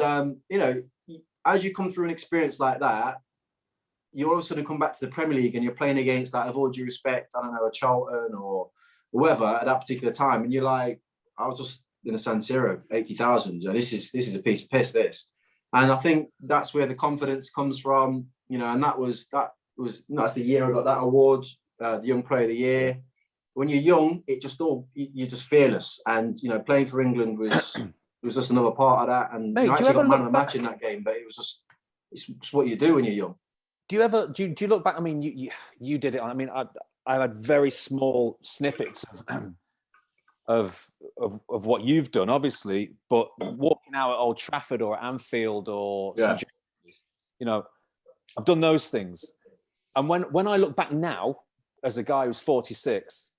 as you come through an experience like that, you all of a sudden come back to the Premier League and you're playing against, like, of all due respect, I don't know, a Charlton or whoever at that particular time. And you're like, I was just in a San Siro, 80,000. So this is a piece of piss, this. And I think that's where the confidence comes from, and that's the year I got that award, the Young Player of the Year. When you're young, you're just fearless. And, playing for England was just another part of that. And I actually got man of the match in that game, but it's what you do when you're young. Do you look back? I mean, you did it. I mean, I've had very small snippets of what you've done, obviously, but walking out at Old Trafford or Anfield or St. James, I've done those things. And when I look back now as a guy who's 46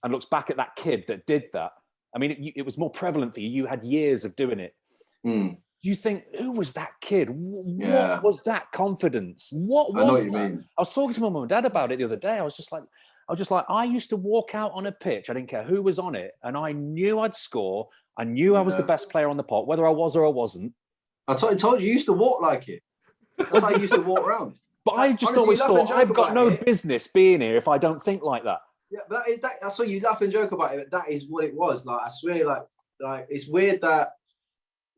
and looks back at that kid that did that, I mean, it was more prevalent for you. You had years of doing it. You think, who was that kid? What was that confidence? What was I know what that? you mean. I was talking to my mum and dad about it the other day. I was just like, I used to walk out on a pitch. I didn't care who was on it. And I knew I'd score. I knew I was the best player on the pot, whether I was or I wasn't. I told you used to walk like it. That's how I used to walk around. But I just Honestly, always laugh and thought, joke I've got about no it. business being here if I don't think like that. Yeah, that's what you laugh and joke about it. That is what it was. Like, I swear, like it's weird that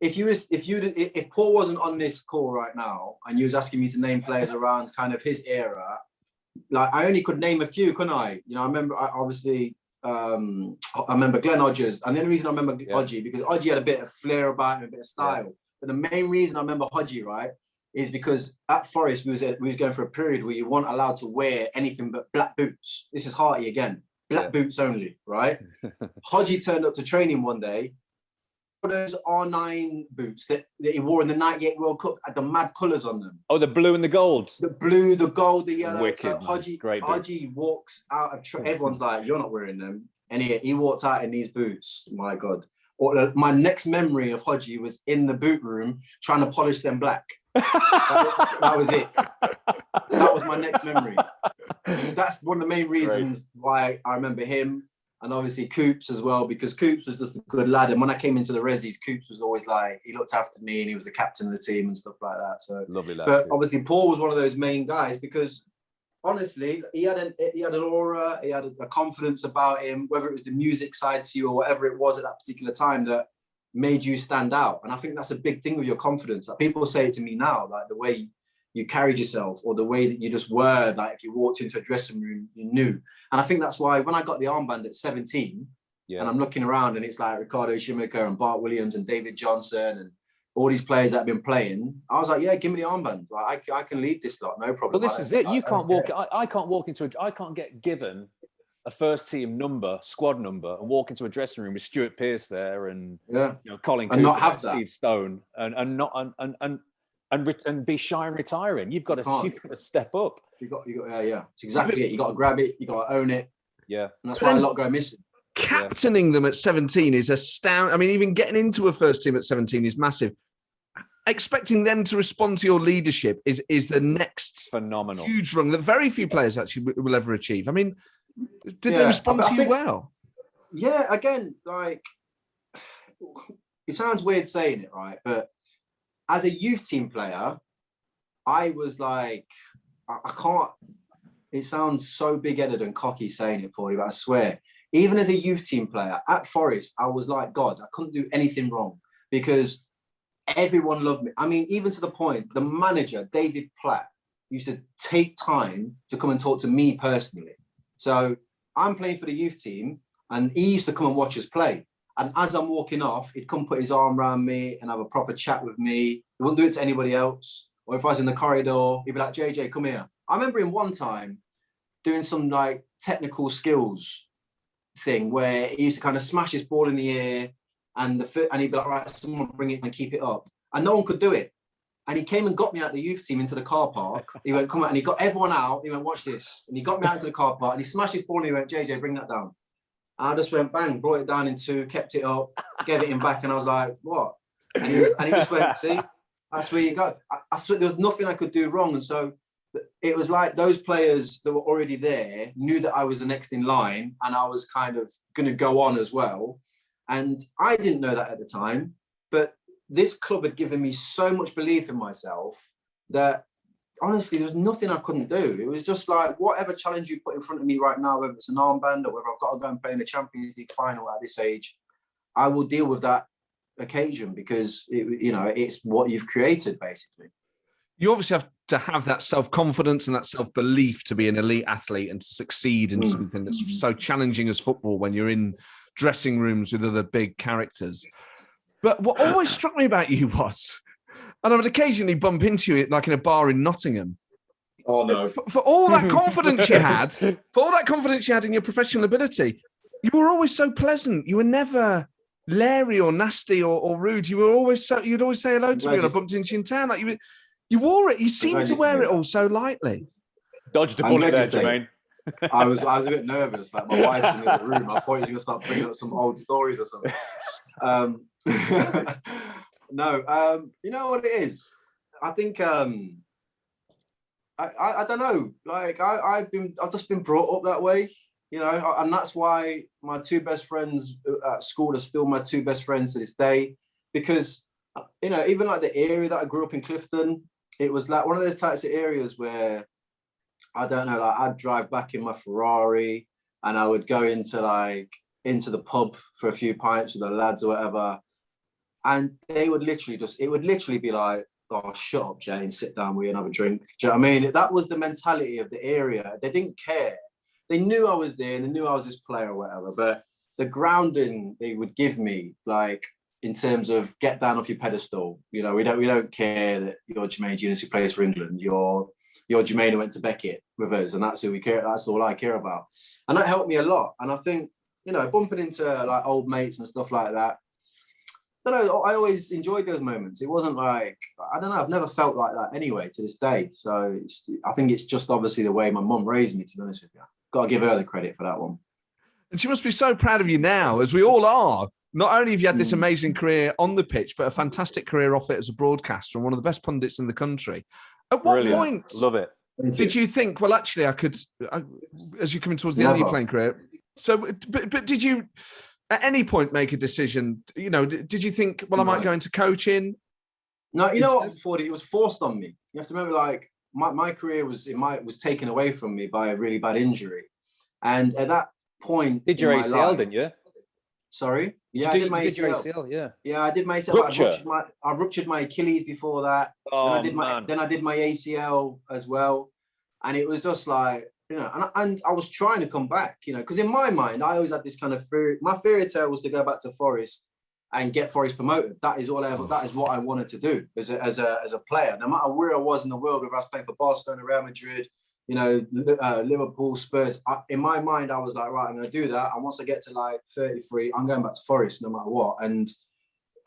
if Paul wasn't on this call right now and you was asking me to name players around kind of his era, like I only could name a few, couldn't I? You know, I remember I remember Glenn Hodges, and the only reason I remember Hodgie because Hodgie had a bit of flair about him, a bit of style. Yeah. But the main reason I remember Hodgie, right, is because at Forest we was going for a period where you weren't allowed to wear anything but black boots. This is Harty again, black boots only, right? Hodgie turned up to training one day. Those R9 boots that he wore in the '98 World Cup had the mad colours on them. Oh, the blue and the gold. The blue, the gold, the yellow. Wicked, Hodgie walks out of everyone's like, you're not wearing them. And he walked out in these boots. My God. My next memory of Hodgie was in the boot room trying to polish them black. That was it. That was my next memory. That's one of the main reasons why I remember him. And obviously Coops as well, because Coops was just a good lad. And when I came into the Rezzies, Coops was always like, he looked after me and he was the captain of the team and stuff like that. So lovely lad. But obviously Paul was one of those main guys because honestly, he had an aura, he had a confidence about him, whether it was the music side to you or whatever it was at that particular time that made you stand out. And I think that's a big thing with your confidence. Like, people say it to me now, like the way you carried yourself or the way that you just were, like if you walked into a dressing room, you knew. And I think that's why when I got the armband at 17, and I'm looking around and it's like Ricardo Schumacher and Bart Williams and David Johnson and all these players that have been playing, I was like, yeah, give me the armband. Like I can lead this lot, no problem. Well, this is it. You can't walk. I can't walk into I can't get given a first team number, squad number, and walk into a dressing room with Stuart Pearce there and Colin Cooper, and not have Steve Stone, and be shy and retiring. You've got to step up. You got, it's exactly it. You got to grab it. You got to own it. Yeah, and that's why a lot go missing. Captaining them at 17 is astounding. I mean, even getting into a first team at 17 is massive. Expecting them to respond to your leadership is the next phenomenal huge rung that very few players actually will ever achieve. I mean, did they respond to you well? Yeah, again, like it sounds weird saying it, right? But as a youth team player, I was like, I can't. It sounds so big-headed and cocky saying it, Paulie, but I swear, even as a youth team player at Forest, I was like, God, I couldn't do anything wrong because everyone loved me. I mean, even to the point, the manager, David Platt, used to take time to come and talk to me personally. So I'm playing for the youth team and he used to come and watch us play. And as I'm walking off, he'd come put his arm around me and have a proper chat with me. He wouldn't do it to anybody else. Or if I was in the corridor, he'd be like, JJ, come here. I remember him one time doing some like technical skills thing where he used to kind of smash his ball in the air and he'd be like, right, someone bring it and keep it up. And no one could do it. And he came and got me out of the youth team into the car park. He went, come out, and he got everyone out. He went, watch this. And he got me out into the car park and he smashed his ball and he went, JJ, bring that down. And I just went, bang, brought it down in two, kept it up, gave it him back. And I was like, what? And he just went, see, that's where you go. I swear there was nothing I could do wrong. And so it was like those players that were already there knew that I was the next in line and I was kind of going to go on as well. And I didn't know that at the time, but this club had given me so much belief in myself that honestly, there was nothing I couldn't do. It was just like, whatever challenge you put in front of me right now, whether it's an armband or whether I've got to go and play in the Champions League final at this age, I will deal with that occasion because, it's what you've created, basically. You obviously have to have that self-confidence and that self-belief to be an elite athlete and to succeed in something that's so challenging as football when you're in dressing rooms with other big characters. But what always struck me about you was, and I would occasionally bump into you like in a bar in Nottingham. Oh no! For all that confidence you had, in your professional ability, you were always so pleasant. You were never leery or nasty or rude. You were always you'd always say hello to me when I bumped into you in town. Like you wore it. You seemed to wear it all so lightly. Dodged a bullet there, Jermaine. I was a bit nervous. Like my wife's in the other room. I thought you were going to start bringing up some old stories or something. No, you know what it is? I think I don't know. Like I've just been brought up that way, and that's why my two best friends at school are still my two best friends to this day. Because even like the area that I grew up in, Clifton, it was like one of those types of areas where, I don't know, like I'd drive back in my Ferrari and I would go into the pub for a few pints with the lads or whatever. And they would literally it would literally be like, oh, shut up, Jane, sit down with you and have a drink. Do you know what I mean? That was the mentality of the area. They didn't care. They knew I was there and they knew I was this player or whatever, but the grounding they would give me, like, in terms of get down off your pedestal, you know, we don't care that you're Jermaine Jenas who plays for England, you're Jermaine who went to Beckett with us, and that's who we care, that's all I care about. And that helped me a lot. And I think, you know, bumping into like old mates and stuff like that, I don't know, I always enjoyed those moments. It wasn't like, I don't know, I've never felt like that anyway to this day. So I think it's just obviously the way my mum raised me, to be honest with you. Got to give her the credit for that one. And she must be so proud of you now, as we all are. Not only have you had this amazing career on the pitch, but a fantastic career off it as a broadcaster and one of the best pundits in the country. At what point love it. did you think, well, actually, as you come in towards the end of your playing career, so, but did you at any point make a decision? You know, did you think, well, I might go into coaching? No, you know what, Fordy, it was forced on me. You have to remember, like, my career was taken away from me by a really bad injury. And at that point, did your ACL, didn't you? Sorry, yeah, I did my ACL. Yeah, I did my ACL. I ruptured my Achilles before that. Oh, then I did my ACL as well, and it was just like, you know, and I was trying to come back, you know, because in my mind, I always had this kind of my fairy tale was to go back to Forest and get Forest promoted. That is all that is what I wanted to do as a player, no matter where I was in the world, whether I was playing for Barcelona, Real Madrid, you know, Liverpool, Spurs. In my mind, I was like, right, I'm going to do that. And once I get to like 33, I'm going back to Forest no matter what. And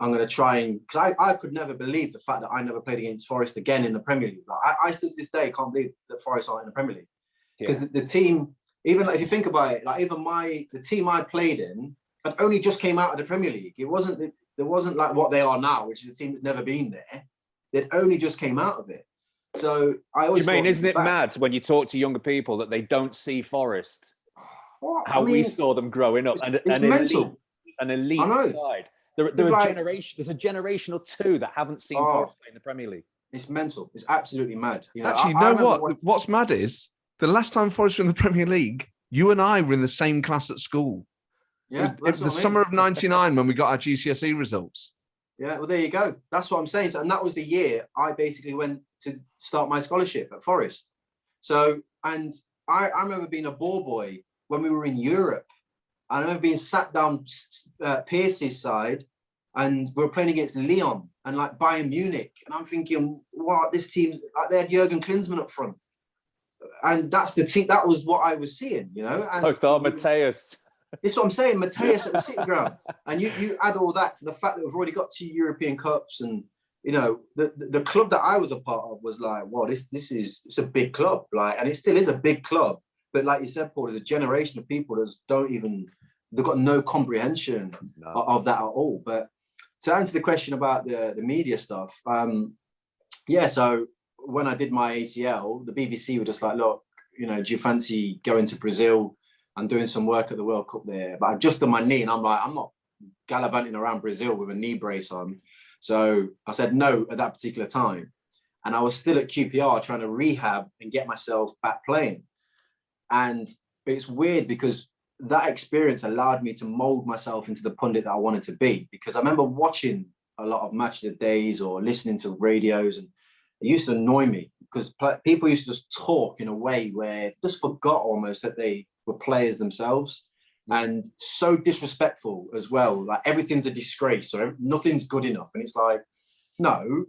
I'm going to try and, because I could never believe the fact that I never played against Forest again in the Premier League. Like, I still to this day can't believe that Forest aren't in the Premier League. Because the team, even like, if you think about it, like even the team I played in had only just came out of the Premier League. There wasn't like what they are now, which is a team that's never been there. They'd only just came out of it. So I always Jermaine, isn't it mad when you talk to younger people that they don't see Forest? We saw them growing up, and an elite side. There's a generation or two that haven't seen Forest in the Premier League. It's mental. It's absolutely mad. You know, actually, you know what? What's mad is the last time Forest were in the Premier League, you and I were in the same class at school. Yeah, it was the summer of '99 when we got our GCSE results. Yeah, well, there you go. That's what I'm saying. So, and that was the year I basically went to start my scholarship at Forest. So, and I remember being a ball boy when we were in Europe. I remember being sat down Pierce's side, and we were playing against Lyon and like Bayern Munich. And I'm thinking, wow, this team, like they had Jurgen Klinsmann up front. And that's the team, that was what I was seeing, you know. And Mateus. This is what I'm saying, Mateus at the City Ground. And you add all that to the fact that we've already got 2 European Cups, and, you know, the club that I was a part of was like, wow, it's a big club. Like, and it still is a big club. But like you said, Paul, there's a generation of people that they've got no comprehension of that at all. But to answer the question about the media stuff, so when I did my ACL, the BBC were just like, look, you know, do you fancy going to Brazil and doing some work at the World Cup there? But I've just done my knee, and I'm like, I'm not gallivanting around Brazil with a knee brace on. So I said no at that particular time. And I was still at QPR trying to rehab and get myself back playing. And it's weird because that experience allowed me to mold myself into the pundit that I wanted to be. Because I remember watching a lot of Match of the Days or listening to radios, and it used to annoy me because people used to just talk in a way where just forgot almost that they were players themselves, and so disrespectful as well. Like everything's a disgrace or nothing's good enough. And it's like, no,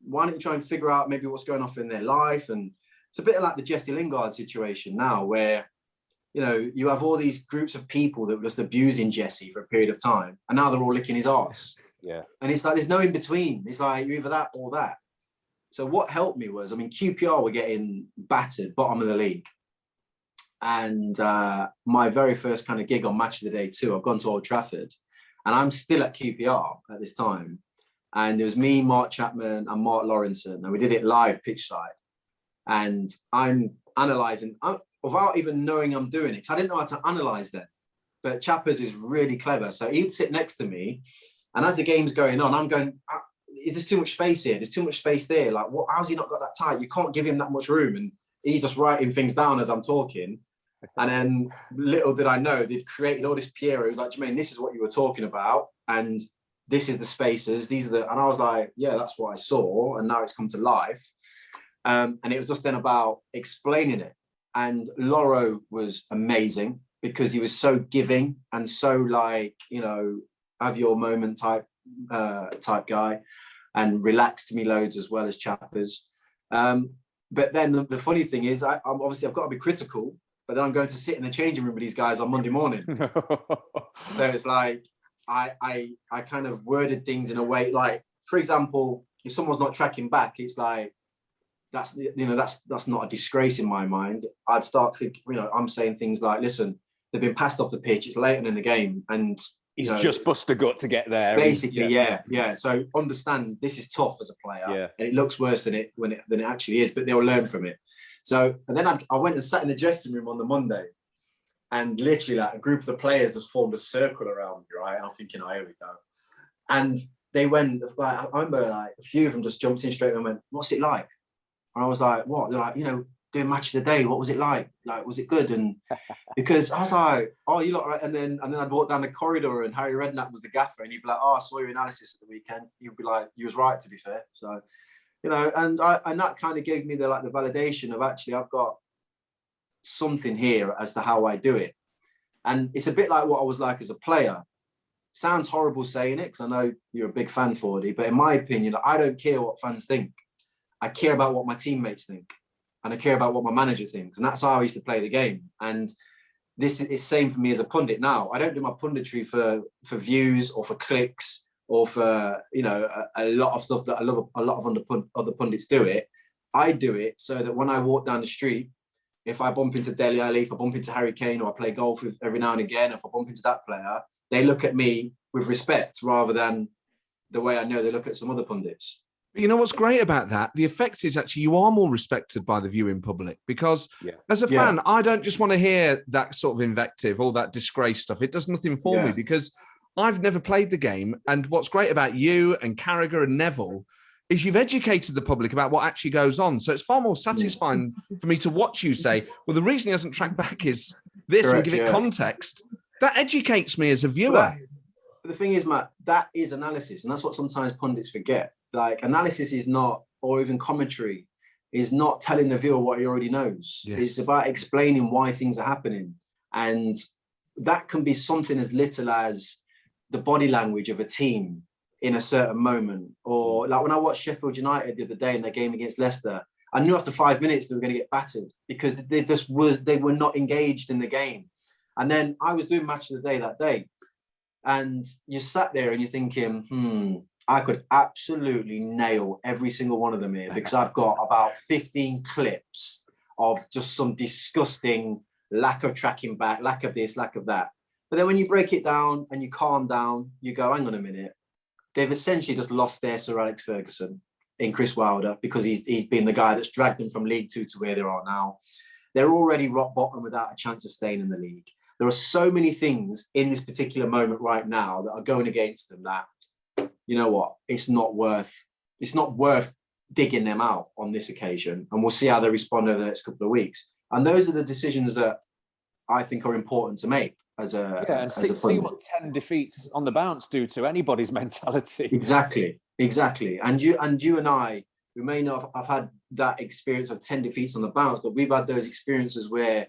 why don't you try and figure out maybe what's going on in their life? And it's a bit like the Jesse Lingard situation now, where, you know, you have all these groups of people that were just abusing Jesse for a period of time, and now they're all licking his arse. Yeah. And it's like, there's no in between. It's like, you're either that or that. So what helped me was, I mean, QPR were getting battered, bottom of the league. And my very first kind of gig on Match of the Day too, I've gone to Old Trafford, and I'm still at QPR at this time. And it was me, Mark Chapman and Mark Lawrenson, and we did it live pitch side. And I'm analysing, without even knowing I'm doing it, because I didn't know how to analyse then. But Chappers is really clever. So he'd sit next to me, and as the game's going on, I'm going, is there too much space here? There's too much space there. Like, what? How's he not got that tight? You can't give him that much room. And he's just writing things down as I'm talking. And then little did I know, they'd created all this Piero. He was like, Jermaine, this is what you were talking about. And this is the spaces. These are the, and I was like, yeah, that's what I saw. And now it's come to life. And it was just then about explaining it. And Loro was amazing because he was so giving and so like, you know, have your moment type guy, and relaxed me loads as well as Chappers. But then the funny thing is, I'm obviously I've got to be critical, but then I'm going to sit in the changing room with these guys on Monday morning. So it's like I kind of worded things in a way, like, for example, if someone's not tracking back, it's like, that's not a disgrace in my mind. I'd start thinking, you know, I'm saying things like, listen, they've been passed off the pitch, it's later in the game, and he's just bust a gut to get there. Basically, yeah. So understand this is tough as a player, and it looks worse than it actually is, but they'll learn from it. So, and then I went and sat in the dressing room on the Monday, and literally like a group of the players just formed a circle around me, right? And I'm thinking, oh, here we go. And they went, like, I remember like a few of them just jumped in straight away and went, what's it like? And I was like, what? They're like, you know, doing match of the day, what was it like? Like, was it good? And because I was like, oh, you lot, right? And then I'd walk down the corridor and Harry Redknapp was the gaffer, and he'd be like, oh, I saw your analysis at the weekend. You'd be like, you was right, to be fair. So, you know, and that kind of gave me the validation of actually I've got something here as to how I do it. And it's a bit like what I was like as a player. Sounds horrible saying it, because I know you're a big fan, Fordy, but in my opinion, I don't care what fans think. I care about what my teammates think, and I care about what my manager thinks. And that's how I used to play the game. And this is the same for me as a pundit now. I don't do my punditry for views or for clicks or for, you know, a lot of stuff that I love. A lot of other pundits do it. I do it so that when I walk down the street, if I bump into Dele Alli, if I bump into Harry Kane, or I play golf with every now and again, if I bump into that player, they look at me with respect rather than the way I know they look at some other pundits. You know what's great about that? The effect is actually you are more respected by the viewing public, because as a fan, I don't just want to hear that sort of invective, all that disgrace stuff. It does nothing for me, because I've never played the game. And what's great about you and Carragher and Neville is you've educated the public about what actually goes on. So it's far more satisfying for me to watch you say, well, the reason he hasn't tracked back is this, and give it context. That educates me as a viewer. But the thing is, Matt, that is analysis. And that's what sometimes pundits forget. Like, analysis is not, or even commentary, is not telling the viewer what he already knows. Yes. It's about explaining why things are happening. And that can be something as little as the body language of a team in a certain moment. Or like when I watched Sheffield United the other day in their game against Leicester, I knew after 5 minutes they were going to get battered because they were not engaged in the game. And then I was doing match of the day that day. And you sat there and you're thinking, I could absolutely nail every single one of them here, because I've got about 15 clips of just some disgusting lack of tracking back, lack of this, lack of that. But then when you break it down and you calm down, you go, hang on a minute. They've essentially just lost their Sir Alex Ferguson in Chris Wilder, because he's been the guy that's dragged them from League Two to where they are now. They're already rock bottom without a chance of staying in the league. There are so many things in this particular moment right now that are going against them that, you know what, it's not worth digging them out on this occasion. And we'll see how they respond over the next couple of weeks. And those are the decisions that I think are important to make as a and see what 10 defeats on the bounce do to anybody's mentality. Exactly. And you and I, we may not have had that experience of 10 defeats on the bounce, but we've had those experiences where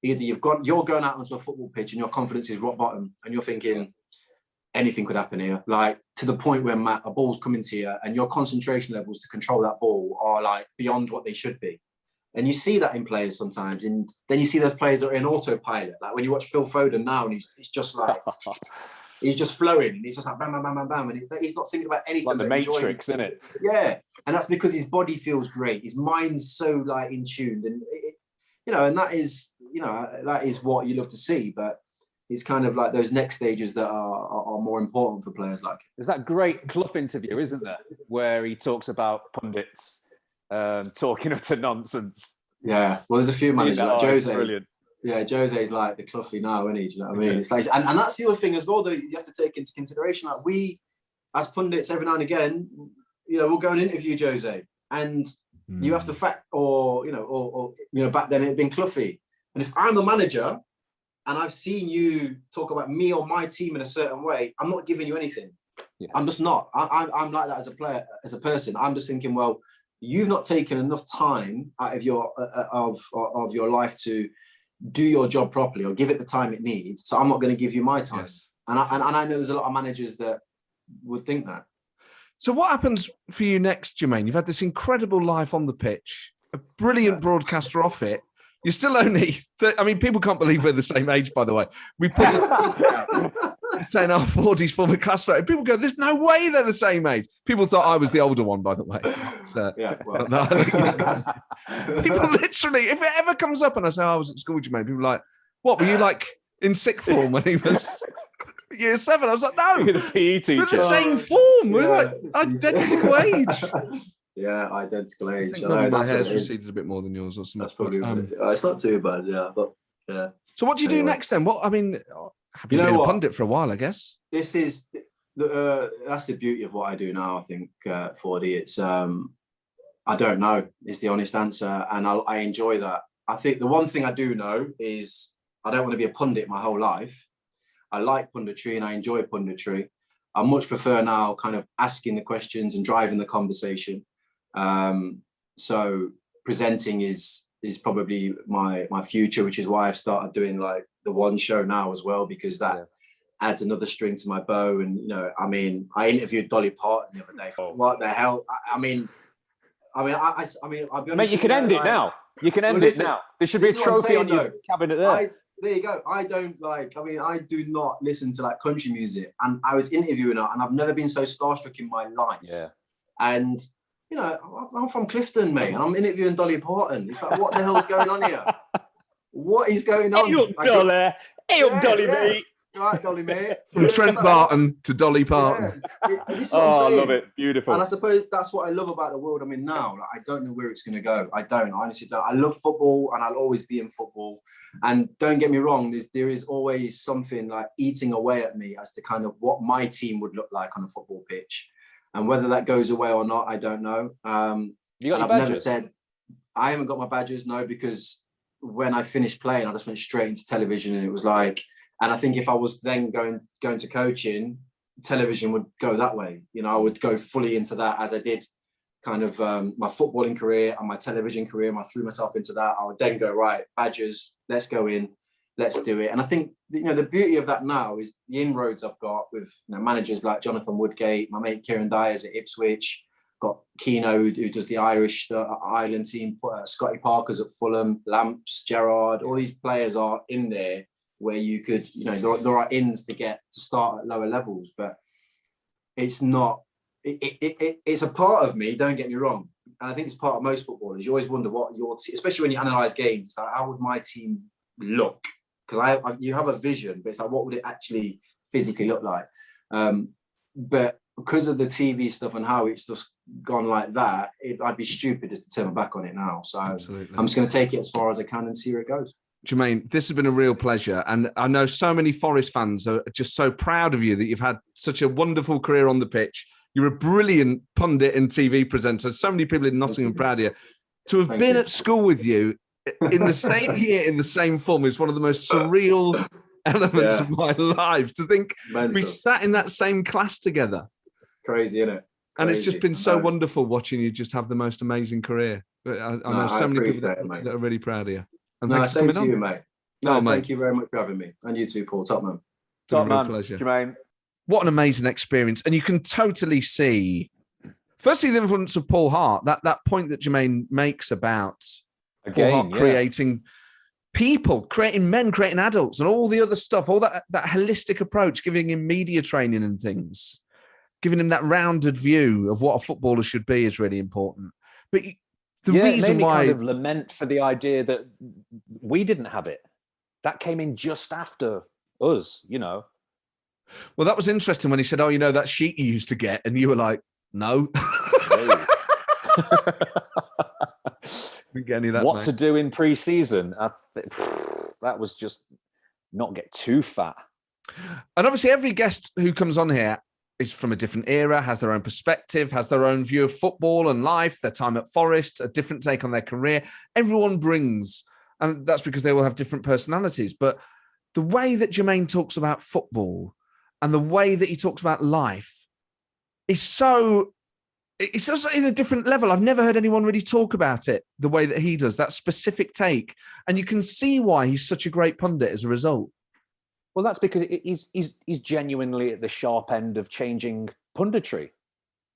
either you're going out onto a football pitch and your confidence is rock bottom and you're thinking anything could happen here, like to the point where, Matt, a ball's coming to you and your concentration levels to control that ball are like beyond what they should be. And you see that in players sometimes. And then you see those players that are in autopilot. Like when you watch Phil Foden now, and he's just like, he's just flowing. And he's just like, bam, bam, bam, bam, bam. And he's not thinking about anything. Like the Matrix, isn't it? Yeah. And that's because his body feels great. His mind's so like in tune. And, and that is what you love to see. But it's kind of like those next stages that are more important for players like him. There's that great Clough interview, isn't there, where he talks about pundits talking utter nonsense. Yeah, well, there's a few managers like Jose. Brilliant. Yeah, Jose's like the Cloughie now, isn't he? Do you know what I mean? It's like, and that's the other thing as well that you have to take into consideration. Like we, as pundits, every now and again, we'll go and interview Jose, and you have to fact, or back then it'd been Cloughie. And if I'm a manager and I've seen you talk about me or my team in a certain way, I'm not giving you anything. Yeah. I'm just not. I'm like that as a player, as a person. I'm just thinking, well, you've not taken enough time out of your life to do your job properly or give it the time it needs. So I'm not going to give you my time. Yes. And I know there's a lot of managers that would think that. So what happens for you next, Jermaine? You've had this incredible life on the pitch, a brilliant broadcaster off it. You're still only, people can't believe we're the same age, by the way. We put saying our 40s former classmate. People go, there's no way they're the same age. People thought I was the older one, by the way. People literally, if it ever comes up and I say, I was at school, Jermaine, people are like, what, were you like in sixth form when he was year 7? I was like, no, the PE teacher. We're the same form. We're like identical age. Yeah, identical age. I think my hair's receded a bit more than yours or something. That's probably it's not too bad, but yeah. So what do you do next then? Have been a pundit for a while, I guess. This is that's the beauty of what I do now, I think, Fordy. It's I don't know is the honest answer, and I enjoy that. I think the one thing I do know is I don't want to be a pundit my whole life. I like punditry and I enjoy punditry. I much prefer now kind of asking the questions and driving the conversation. So presenting is probably my future, which is why I've started doing like the one show now as well, because that adds another string to my bow. And I interviewed Dolly Parton the other day. What the hell? I'll be honest. Mate, you can end it now. You can end it now. There should be a trophy on your cabinet there. There you go. I do not listen to like country music. And I was interviewing her and I've never been so starstruck in my life. Yeah. And, I'm from Clifton, mate, and I'm interviewing Dolly Parton. It's like, what the hell's going on here? What is going on? Hey up, Dolly. Hey up, Dolly, mate. Right, Dolly, mate. From Trent Barton to Dolly Parton. Yeah. I love it. Beautiful. And I suppose that's what I love about the world I'm in now. Like, I don't know where it's going to go. I honestly don't. I love football and I'll always be in football. And don't get me wrong, there is always something like eating away at me as to kind of what my team would look like on a football pitch. And whether that goes away or not, I don't know. You got your badges? I haven't got my badges, no, because when I finished playing, I just went straight into television, and it was like, and I think if I was then going to coaching, television would go that way. I would go fully into that as I did kind of my footballing career and my television career. I threw myself into that. I would then go, right, badges, let's go in, let's do it. And I think, the beauty of that now is the inroads I've got with managers like Jonathan Woodgate, my mate Kieran Dyers at Ipswich, got Keno who does the Irish Ireland team, Scotty Parker's at Fulham, Lamps, Gerrard, all these players are in there where you could, there are ins to get to start at lower levels, but it's not, it's a part of me, don't get me wrong. And I think it's part of most footballers. You always wonder what your team, especially when you analyse games, it's like, how would my team look? Because you have a vision, but it's like, what would it actually physically look like? But because of the TV stuff and how it's just gone like that, I'd be stupid just to turn my back on it now. So absolutely. I'm just going to take it as far as I can and see where it goes. Jermaine, this has been a real pleasure. And I know so many Forest fans are just so proud of you that you've had such a wonderful career on the pitch. You're a brilliant pundit and TV presenter. So many people in Nottingham are proud of you. To have been at school with you in the same year, in the same form, is one of the most surreal elements of my life. To think we sat in that same class together. Crazy, isn't it? And it's just been so wonderful watching you just have the most amazing career. I know so many people that are really proud of you. And same to you, mate. Thank you very much for having me. And you too, Paul. Top man. Top man, pleasure. Jermaine. What an amazing experience. And you can totally see, firstly, the influence of Paul Hart, that point that Jermaine makes about Paul Hart creating people, creating men, creating adults, and all the other stuff, all that holistic approach, giving him media training and things, giving him that rounded view of what a footballer should be is really important. But the reason why... kind of lament for the idea that we didn't have it. That came in just after us, Well, that was interesting when he said, that sheet you used to get, and you were like, no. Get any of that, what to do in pre-season? That was just not get too fat. And obviously every guest who comes on here is from a different era, has their own perspective, has their own view of football and life, their time at Forest, a different take on their career. Everyone brings, and that's because they will have different personalities. But the way that Jermaine talks about football and the way that he talks about life is so, it's also in a different level. I've never heard anyone really talk about it the way that he does, that specific take. And you can see why he's such a great pundit as a result. Well, that's because he's genuinely at the sharp end of changing punditry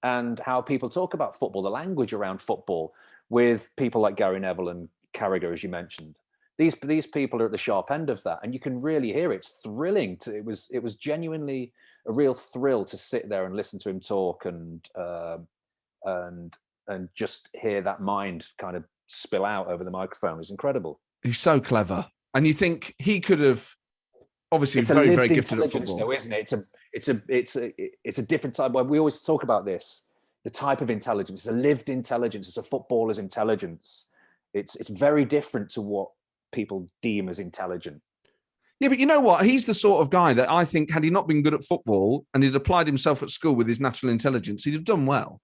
and how people talk about football, the language around football, with people like Gary Neville and Carragher, as you mentioned. These people are at the sharp end of that, and you can really hear it. It's thrilling. It was genuinely a real thrill to sit there and listen to him talk and just hear that mind kind of spill out over the microphone. It was incredible. He's so clever, and you think he could have. Obviously, It's very, a very lived gifted at intelligence, football. though, isn't it? It's a different type. We always talk about this, the type of intelligence. It's a lived intelligence. It's a footballer's intelligence. It's very different to what people deem as intelligent. Yeah, but you know what? He's the sort of guy that I think, had he not been good at football and he'd applied himself at school with his natural intelligence, he'd have done well.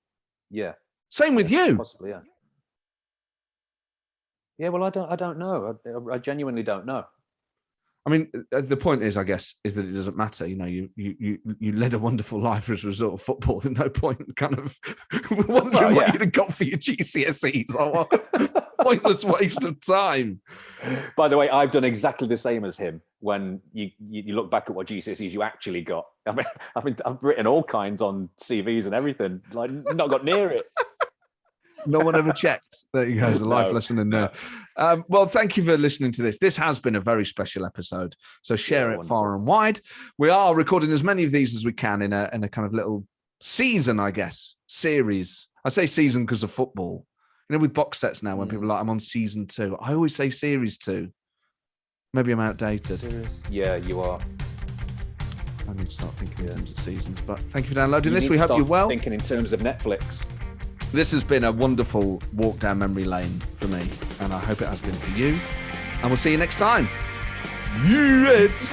Yeah. Same with you. Possibly, yeah. Yeah, well, I don't know. I genuinely don't know. I mean, the point is, I guess, is that it doesn't matter. You know, you led a wonderful life as a result of football. There's no point kind of wondering what you'd have got for your GCSEs. Oh, pointless waste of time. By the way, I've done exactly the same as him. When you look back at what GCSEs you actually got, I've written all kinds on CVs and everything. Like, not got near it. No one ever checked. There you go. There's a life lesson in there. Well, thank you for listening to this. This has been a very special episode. So share it far and wide. We are recording as many of these as we can in a kind of little season, I guess, series. I say season because of football. You know, with box sets now, when people are like, I'm on season 2. I always say series 2. Maybe I'm outdated. Yeah, you are. I need to start thinking in terms of seasons. But thank you for downloading this. We hope you're well. Thinking in terms of Netflix. This has been a wonderful walk down memory lane for me, and I hope it has been for you. And we'll see you next time. You Reds!